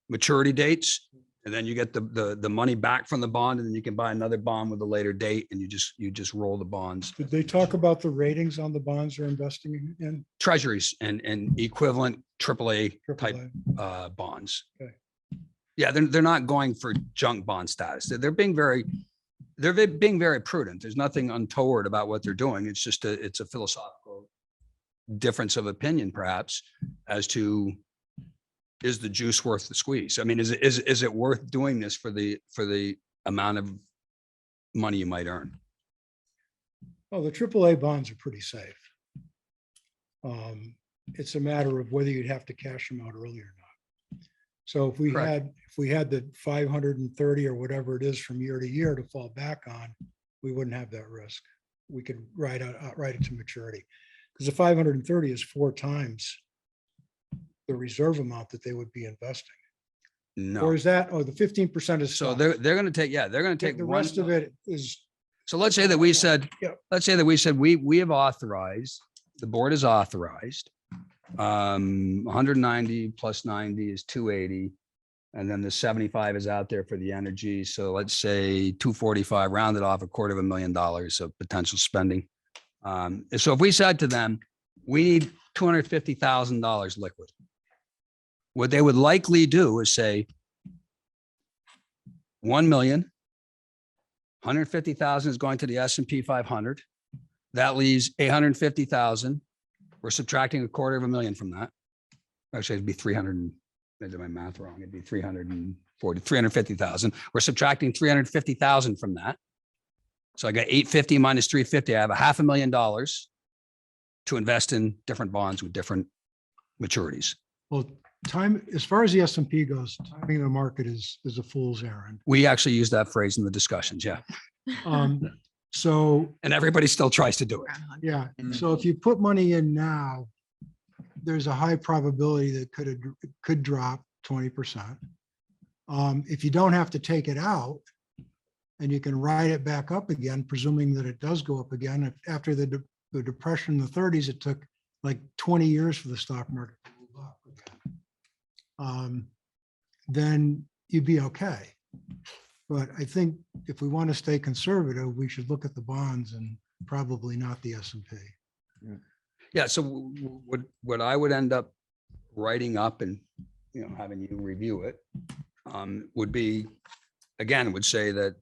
maturity dates. And then you get the money back from the bond, and then you can buy another bond with a later date, and you just roll the bonds. Did they talk about the ratings on the bonds they're investing in? Treasuries and equivalent AAA type AAA? bonds. Okay. Yeah, they're not going for junk bond status. They're being very prudent. There's nothing untoward about what they're doing. It's just it's a philosophical difference of opinion, perhaps, as to is the juice worth the squeeze? I mean, is it worth doing this for the amount of money you might earn? Oh, the AAA bonds are pretty safe. It's a matter of whether you'd have to cash them out early or not. So if we had the 530 or whatever it is from year to year to fall back on, we wouldn't have that risk. We could ride it to maturity, because the 530 is 4 times the reserve amount that they would be investing. No. Or is that, the 15% is. So stock. they're going to take The rest of it is. So let's say that we said, Yeah. we have authorized, the board has authorized 190 plus 90 is 280. And then the 75 is out there for the energy. So let's say 245, rounded off $250,000 of potential spending. So if we said to them, we need $250,000 liquid, what they would likely do is say 1 million, 150,000 is going to the S&P 500. That leaves 850,000. We're subtracting $250,000 from that. Actually, it'd be 300. I did my math wrong. It'd be 350,000. We're subtracting 350,000 from that. So I got 850 minus 350. I have $500,000 to invest in different bonds with different maturities. Well, as far as the S&P goes, timing the market is a fool's errand. We actually use that phrase in the discussions. Yeah. So, And everybody still tries to do it. yeah, so if you put money in now, there's a high probability that could drop 20%. If you don't have to take it out and you can ride it back up again, presuming that it does go up again, after the depression in the 30s, it took like 20 years for the stock market to move up again. Then you'd be okay. But I think if we want to stay conservative, we should look at the bonds and probably not the S&P. Yeah, so what I would end up writing up and, having you review it, would be, again, would say that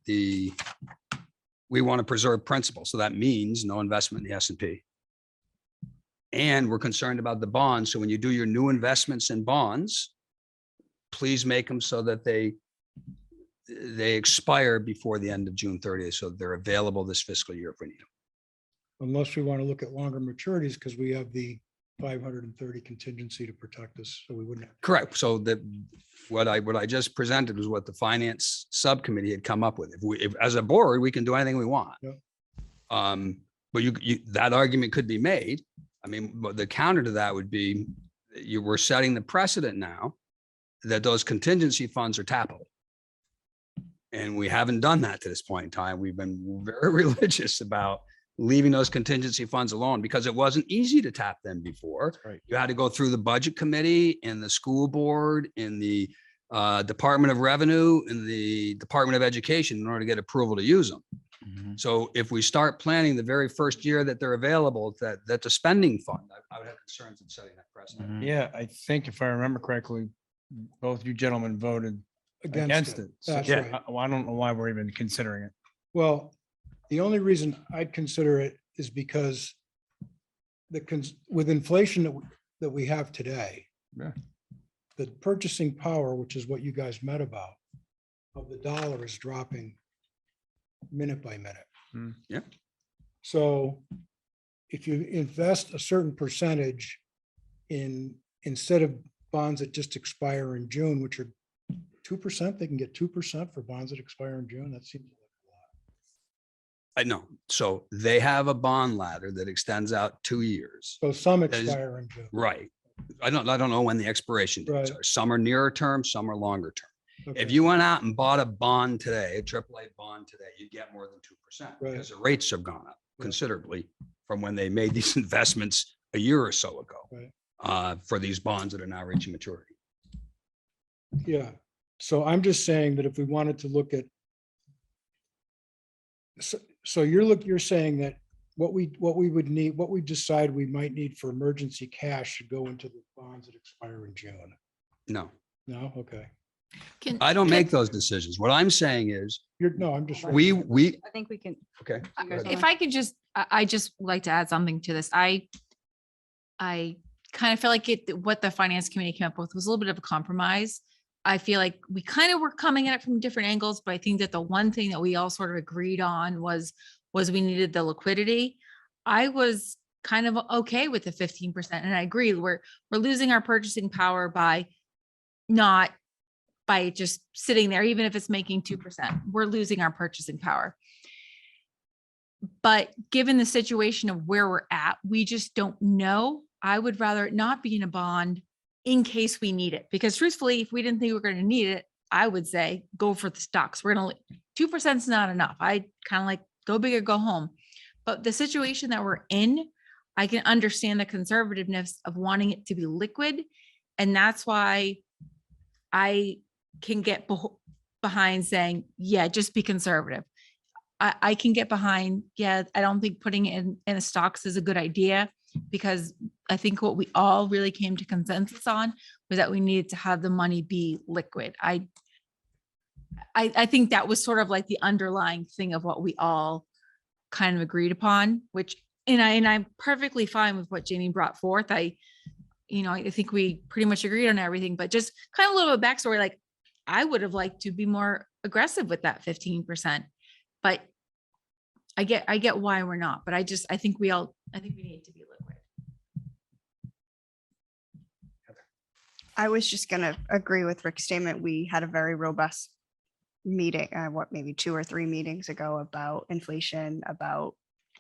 we want to preserve principle. So that means no investment in the S&P. And we're concerned about the bonds. So when you do your new investments in bonds, please make them so that they expire before the end of June 30th. So they're available this fiscal year if we need them. Unless we want to look at longer maturities, because we have the 530 contingency to protect us, so we wouldn't have. Correct. So that what I just presented was what the finance subcommittee had come up with. If as a board, we can do anything we want. Yep. But that argument could be made. I mean, but the counter to that would be we're setting the precedent now that those contingency funds are tappable. And we haven't done that to this point in time. We've been very religious about leaving those contingency funds alone because it wasn't easy to tap them before. Right. You had to go through the budget committee and the school board and the Department of Revenue and the Department of Education in order to get approval to use them. Mhm. So if we start planning the very first year that they're available, that's a spending fund, I would have concerns in setting that precedent. Mhm. Yeah, I think if I remember correctly, both you gentlemen voted against it. So That's Yeah. right. I don't know why we're even considering it. Well, the only reason I'd consider it is because with inflation that we have today, Yeah. the purchasing power, which is what you guys met about, of the dollar is dropping minute by minute. Hmm. Yeah. So if you invest a certain percentage instead of bonds that just expire in June, which are 2%, they can get 2% for bonds that expire in June. That seems like a lot. I know. So they have a bond ladder that extends out 2 years. So some That is- expire in June. Right. I don't know when the expiration dates Right. are. Some are nearer term, some are longer term. If Okay. you went out and bought a bond today, a AAA bond today, you'd get more than 2% Right. because the rates have gone up Right. considerably from when they made these investments a year or so ago Right. for these bonds that are now reaching maturity. Yeah, so I'm just saying that if we wanted to look at. So you're saying that what we would need, what we decide we might need for emergency cash should go into the bonds that expire in June. No, No, okay. I don't make those decisions. What I'm saying is I'm just. we, I think we can. okay. You guys go ahead. If I could just, I just would like to add something to this. I kind of feel like what the finance committee came up with was a little bit of a compromise. I feel like we kind of were coming at it from different angles, but I think that the one thing that we all sort of agreed on was we needed the liquidity. I was kind of okay with the 15%. And I agree, we're losing our purchasing power by just sitting there, even if it's making 2%, we're losing our purchasing power. But given the situation of where we're at, we just don't know. I would rather it not be in a bond in case we need it. Because truthfully, if we didn't think we were going to need it, I would say go for the stocks. We're going to 2% is not enough. I kind of like go big or go home. But the situation that we're in, I can understand the conservativeness of wanting it to be liquid. And that's why I can get behind saying, yeah, just be conservative. I can get behind, yeah, I don't think putting it in stocks is a good idea because I think what we all really came to consensus on was that we needed to have the money be liquid. I think that was sort of like the underlying thing of what we all kind of agreed upon, which, and I'm perfectly fine with what Jamie brought forth. I think we pretty much agreed on everything, but just kind of a little bit of backstory, like I would have liked to be more aggressive with that 15%, but I get why we're not, but I think we need to be liquid. I was just gonna agree with Rick's statement. We had a very robust meeting, maybe 2 or 3 meetings ago about inflation, about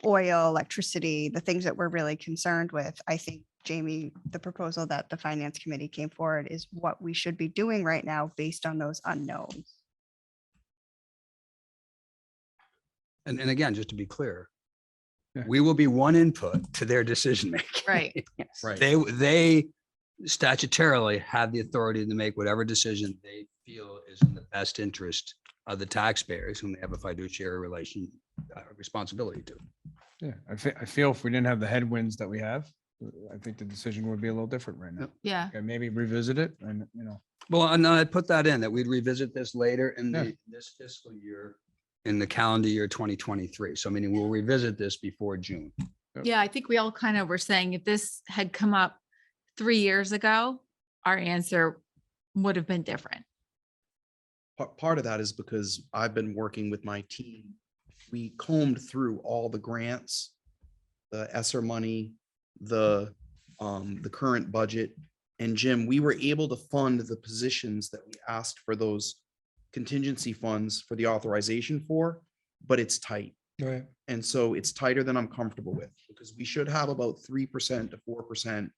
oil, electricity, the things that we're really concerned with. I think Jamie, the proposal that the finance committee came forward is what we should be doing right now based on those unknowns. And again, just to be clear, Yeah. we will be one input to their decision making. Right. Yes. Right. They statutorily have the authority to make whatever decision they feel is in the best interest of the taxpayers whom they have a fiduciary responsibility to. Yeah, I feel if we didn't have the headwinds that we have, I think the decision would be a little different right now. Yeah. Okay, maybe revisit it and, Well, and I'd put that in, that we'd revisit this later in Yeah. this fiscal year, in the calendar year 2023. So meaning we'll revisit this before June. Yeah, I think we all kind of were saying if this had come up 3 years ago, our answer would have been different. Part of that is because I've been working with my team. We combed through all the grants, the ESSER money, the current budget. And Jim, we were able to fund the positions that we asked for those contingency funds for the authorization for, but it's tight. Right. And so it's tighter than I'm comfortable with, because we should have about 3% to 4%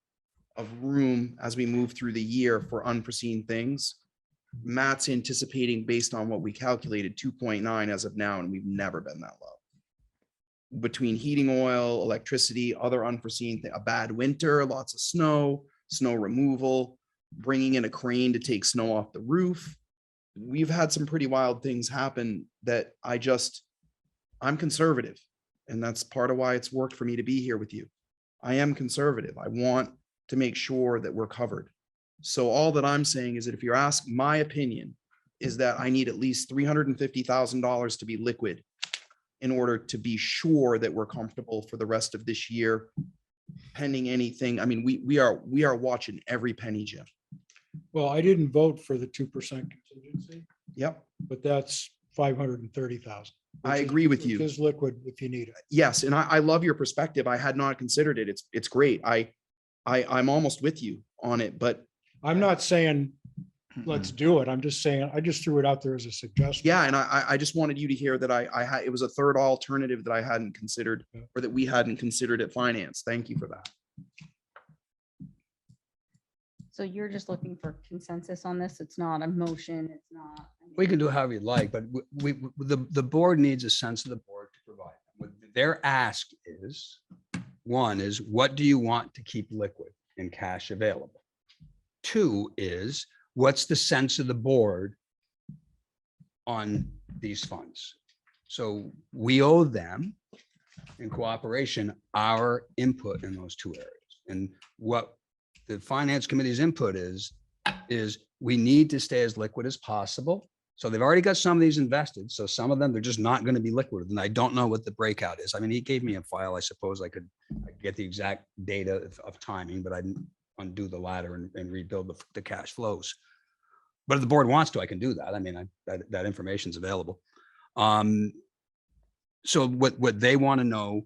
of room as we move through the year for unforeseen things. Matt's anticipating, based on what we calculated, 2.9 as of now, and we've never been that low. Between heating oil, electricity, other unforeseen, a bad winter, lots of snow removal, bringing in a crane to take snow off the roof. We've had some pretty wild things happen that I'm conservative. And that's part of why it's worked for me to be here with you. I am conservative. I want to make sure that we're covered. So all that I'm saying is that if you're asking, my opinion is that I need at least $350,000 to be liquid in order to be sure that we're comfortable for the rest of this year, pending anything. I mean, we are watching every penny, Jim. Well, I didn't vote for the 2% contingency, Yep, but that's 530,000. I agree with you. Is liquid if you need it. Yes, and I love your perspective. I had not considered it. It's great. I'm almost with you on it, but I'm not saying let's do it. I'm just saying, I just threw it out there as a suggestion. yeah, and I just wanted you to hear that I had, it was a third alternative that I hadn't considered, or that we hadn't considered at finance. Thank you for that. So you're just looking for consensus on this? It's not a motion, it's not. We can do however you'd like, but the board needs a sense of the board to provide. What their ask is, one is, what do you want to keep liquid and cash available? Two is, what's the sense of the board on these funds? So we owe them, in cooperation, our input in those two areas. And what the finance committee's input is we need to stay as liquid as possible. So they've already got some of these invested. So some of them, they're just not going to be liquid. And I don't know what the breakout is. I mean, he gave me a file. I suppose I could get the exact data of timing, but I didn't undo the ladder and rebuild the cash flows. But if the board wants to, I can do that. I mean, that information's available. So what they want to know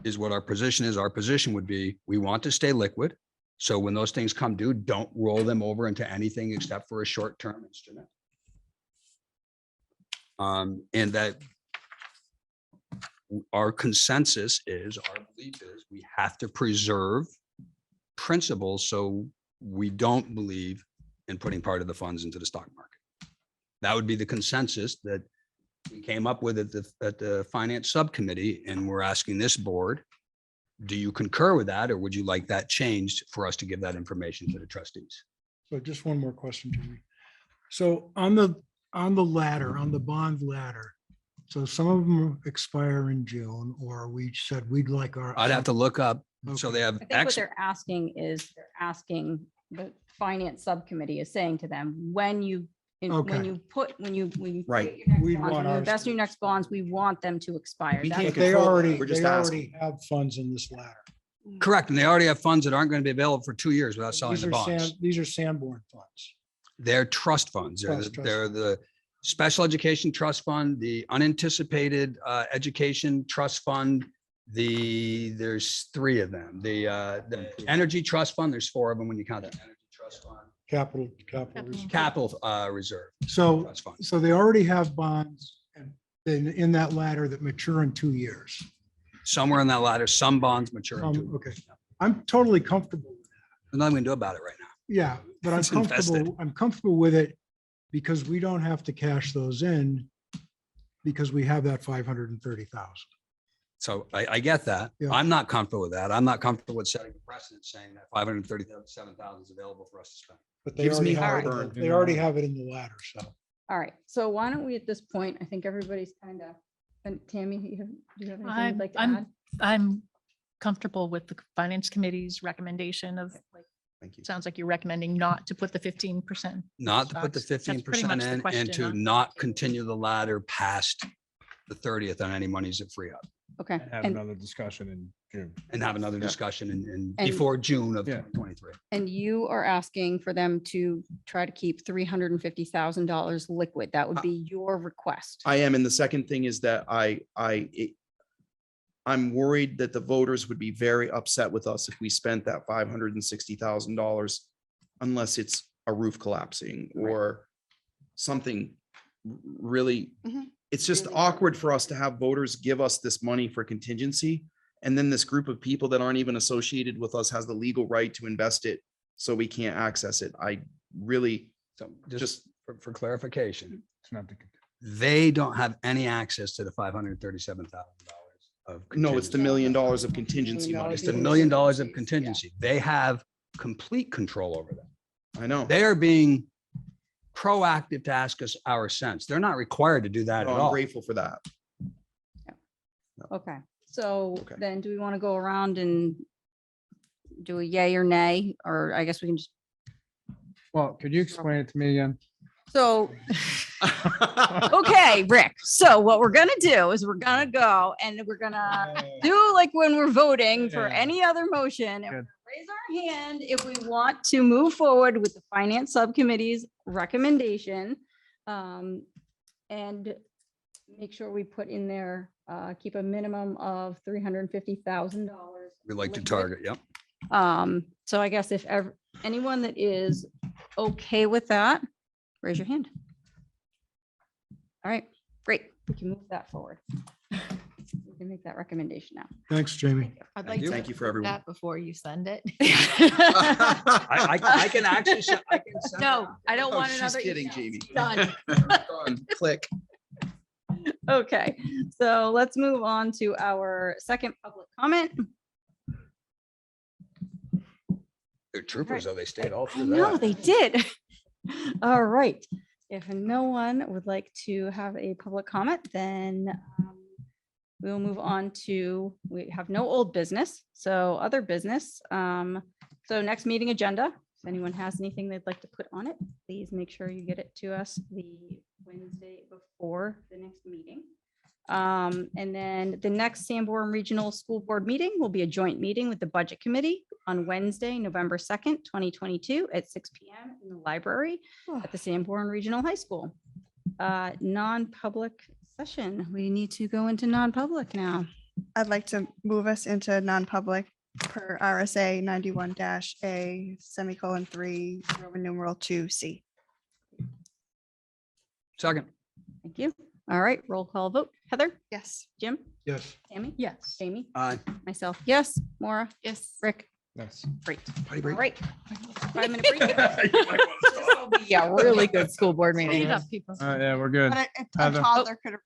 is what our position is. Our position would be, we want to stay liquid. So when those things come due, don't roll them over into anything except for a short-term instrument. And that our consensus is, our belief is, we have to preserve principles, so we don't believe in putting part of the funds into the stock market. That would be the consensus that we came up with at the finance subcommittee, and we're asking this board, do you concur with that, or would you like that changed for us to give that information to the trustees? So just one more question to me. So on the ladder, on the bond ladder, so some of them expire in June, or we said we'd like our. I'd have to look up. So they have I think what they're asking is, they're asking, the finance subcommittee is saying to them, when you Okay. Right. create your next We'd bonds, want when you ours invest to in your next bonds, we want them to expire. We That's can't But they control it. already, We're just they asking. already have funds in this ladder. Correct. And they already have funds that aren't going to be available for 2 years without selling These the are bonds. These are Sanborn funds. They're trust funds. Trust They're funds. the special education trust fund, the unanticipated education trust fund. There's 3 of them. The energy trust fund, there's 4 of them when you count the energy trust fund. Capital reserve. Capital reserve So, trust fund. so they already have bonds in that ladder that mature in 2 years. Somewhere in that ladder, some bonds mature in 2 years. Okay. I'm totally comfortable with that. There's nothing we can do about it right now. Yeah, but I'm It's infested. comfortable with it because we don't have to cash those in because we have that 530,000. So I get that. Yeah. I'm not comfortable with that. I'm not comfortable with setting a precedent saying that 537,000 is available for us to spend. But they Gives already me have it, heartburn. they already have it in the ladder, so. All right, so why don't we at this point, I think everybody's kind of, and Tammy, do you have anything you'd like to add? I'm comfortable with the finance committee's recommendation of like, Thank you. sounds like you're recommending not to put the 15%. Not to put the Stocks. That's pretty 15% much the in and question, to huh? not continue the ladder past the 30th on any monies that free up Okay, Have and, another discussion in June. and have another Yeah. discussion in And- before June of Yeah. 2023. and you are asking for them to try to keep $350,000 liquid. That would be your request. I am. And the second thing is that I'm worried that the voters would be very upset with us if we spent that $560,000 unless it's a roof collapsing or something really. Mhm. It's just Really awkward for us to have voters give us this money for contingency. And then this group of people that aren't even associated with us has the legal right to invest it. So we can't access it. I really So just, just for clarification, It's not the. they don't have any access to the $537,000 of. no, it's the $1 contingency. million of contingency $1 money. It's the $1 million of contingencies, yeah. contingency. They have complete control over that. I know. They are being proactive to ask us our sense. They're not required to do that at I'm all. grateful for that. Okay, so Okay. then do we want to go around and do a yay or nay, or I guess we can just, Well, could you explain it to me again? so, okay, Rick. So what we're gonna do is we're gonna go and we're gonna do like when we're voting for Yeah. any other motion. And we're Good. gonna raise our hand if we want to move forward with the finance subcommittee's recommendation. And make sure we put in there, keep a minimum of $350,000. We like to target, yep. So I guess if anyone that is okay with that, raise your hand. All right, great. We can move that forward. We can make that recommendation now. Thanks, Jamie. I'd Thank like you. to Thank you for approve everyone. that before you send it. I can actually, I can send it No, out. I don't Oh, want she's another. kidding, email. Jamie. Done. Done. Click. Okay, so let's move on to our second public comment. They're troopers, though. They stayed all I through know that. they did. All right. If no one would like to have a public comment, then we'll move on to, we have no old business, so other business. So next meeting agenda, if anyone has anything they'd like to put on it, please make sure you get it to us the Wednesday before the next meeting. And then the next Sanborn Regional School Board meeting will be a joint meeting with the Budget Committee on Wednesday, November 2nd, 2022 at 6 PM in the library at the Sanborn Regional High School. Non-public session. We need to go into non-public now. I'd like to move us into non-public per RSA 91-A semicolon 3 Roman numeral 2C. Second, Thank you. All right, roll call vote. Heather, Yes. Jim, Yes. Tammy, Yes. Jamie, aye. myself, yes, Maura, Yes. Rick, Yes. great. Potty All break. right. 5-minute break. Yeah, really good school board meeting. Speed up, people. Yeah, we're good. But a Heather. toddler could have.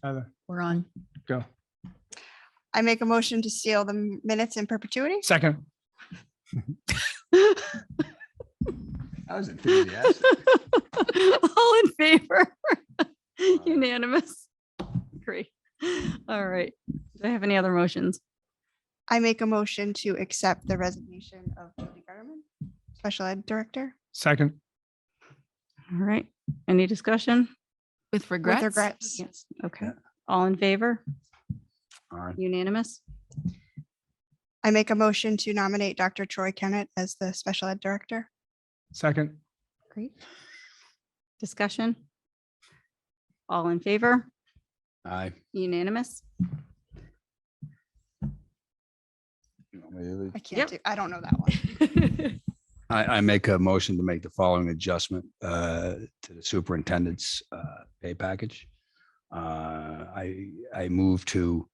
Heather, We're on. go. I make a motion to seal the minutes in perpetuity. Second. That was enthusiastic. All in favor? Unanimous. Great. All right. Do I have any other motions? I make a motion to accept the resignation of Jody Garman, special ed director. Second. All right. Any discussion? With regrets? With regrets. Yes. Okay. All in favor? Aye. Unanimous. I make a motion to nominate Dr. Troy Kennett as the special ed director. Second. Great. Discussion? All in favor? Aye. Unanimous. I Yep. can't do, I don't know that one. I make a motion to make the following adjustment to the superintendent's pay package. I move to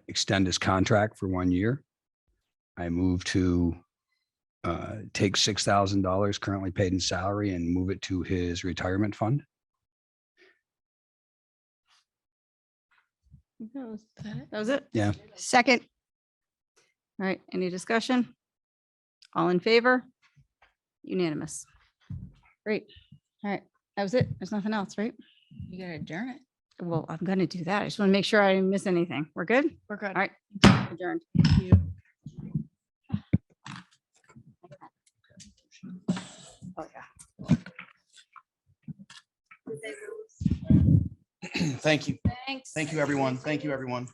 extend his contract for 1 year I move to take $6,000 currently paid in salary and move it to his retirement fund. That was it? Yeah. Second, All right, any discussion? All in favor? Unanimous. Great. All right, that was it. There's nothing else, right? You gotta adjourn it. Well, I'm gonna do that. I just want to make sure I didn't miss anything. We're good? we're good. All right, adjourned. Oh, yeah. Thank you. Thanks. Thank you, everyone. Thank you, everyone.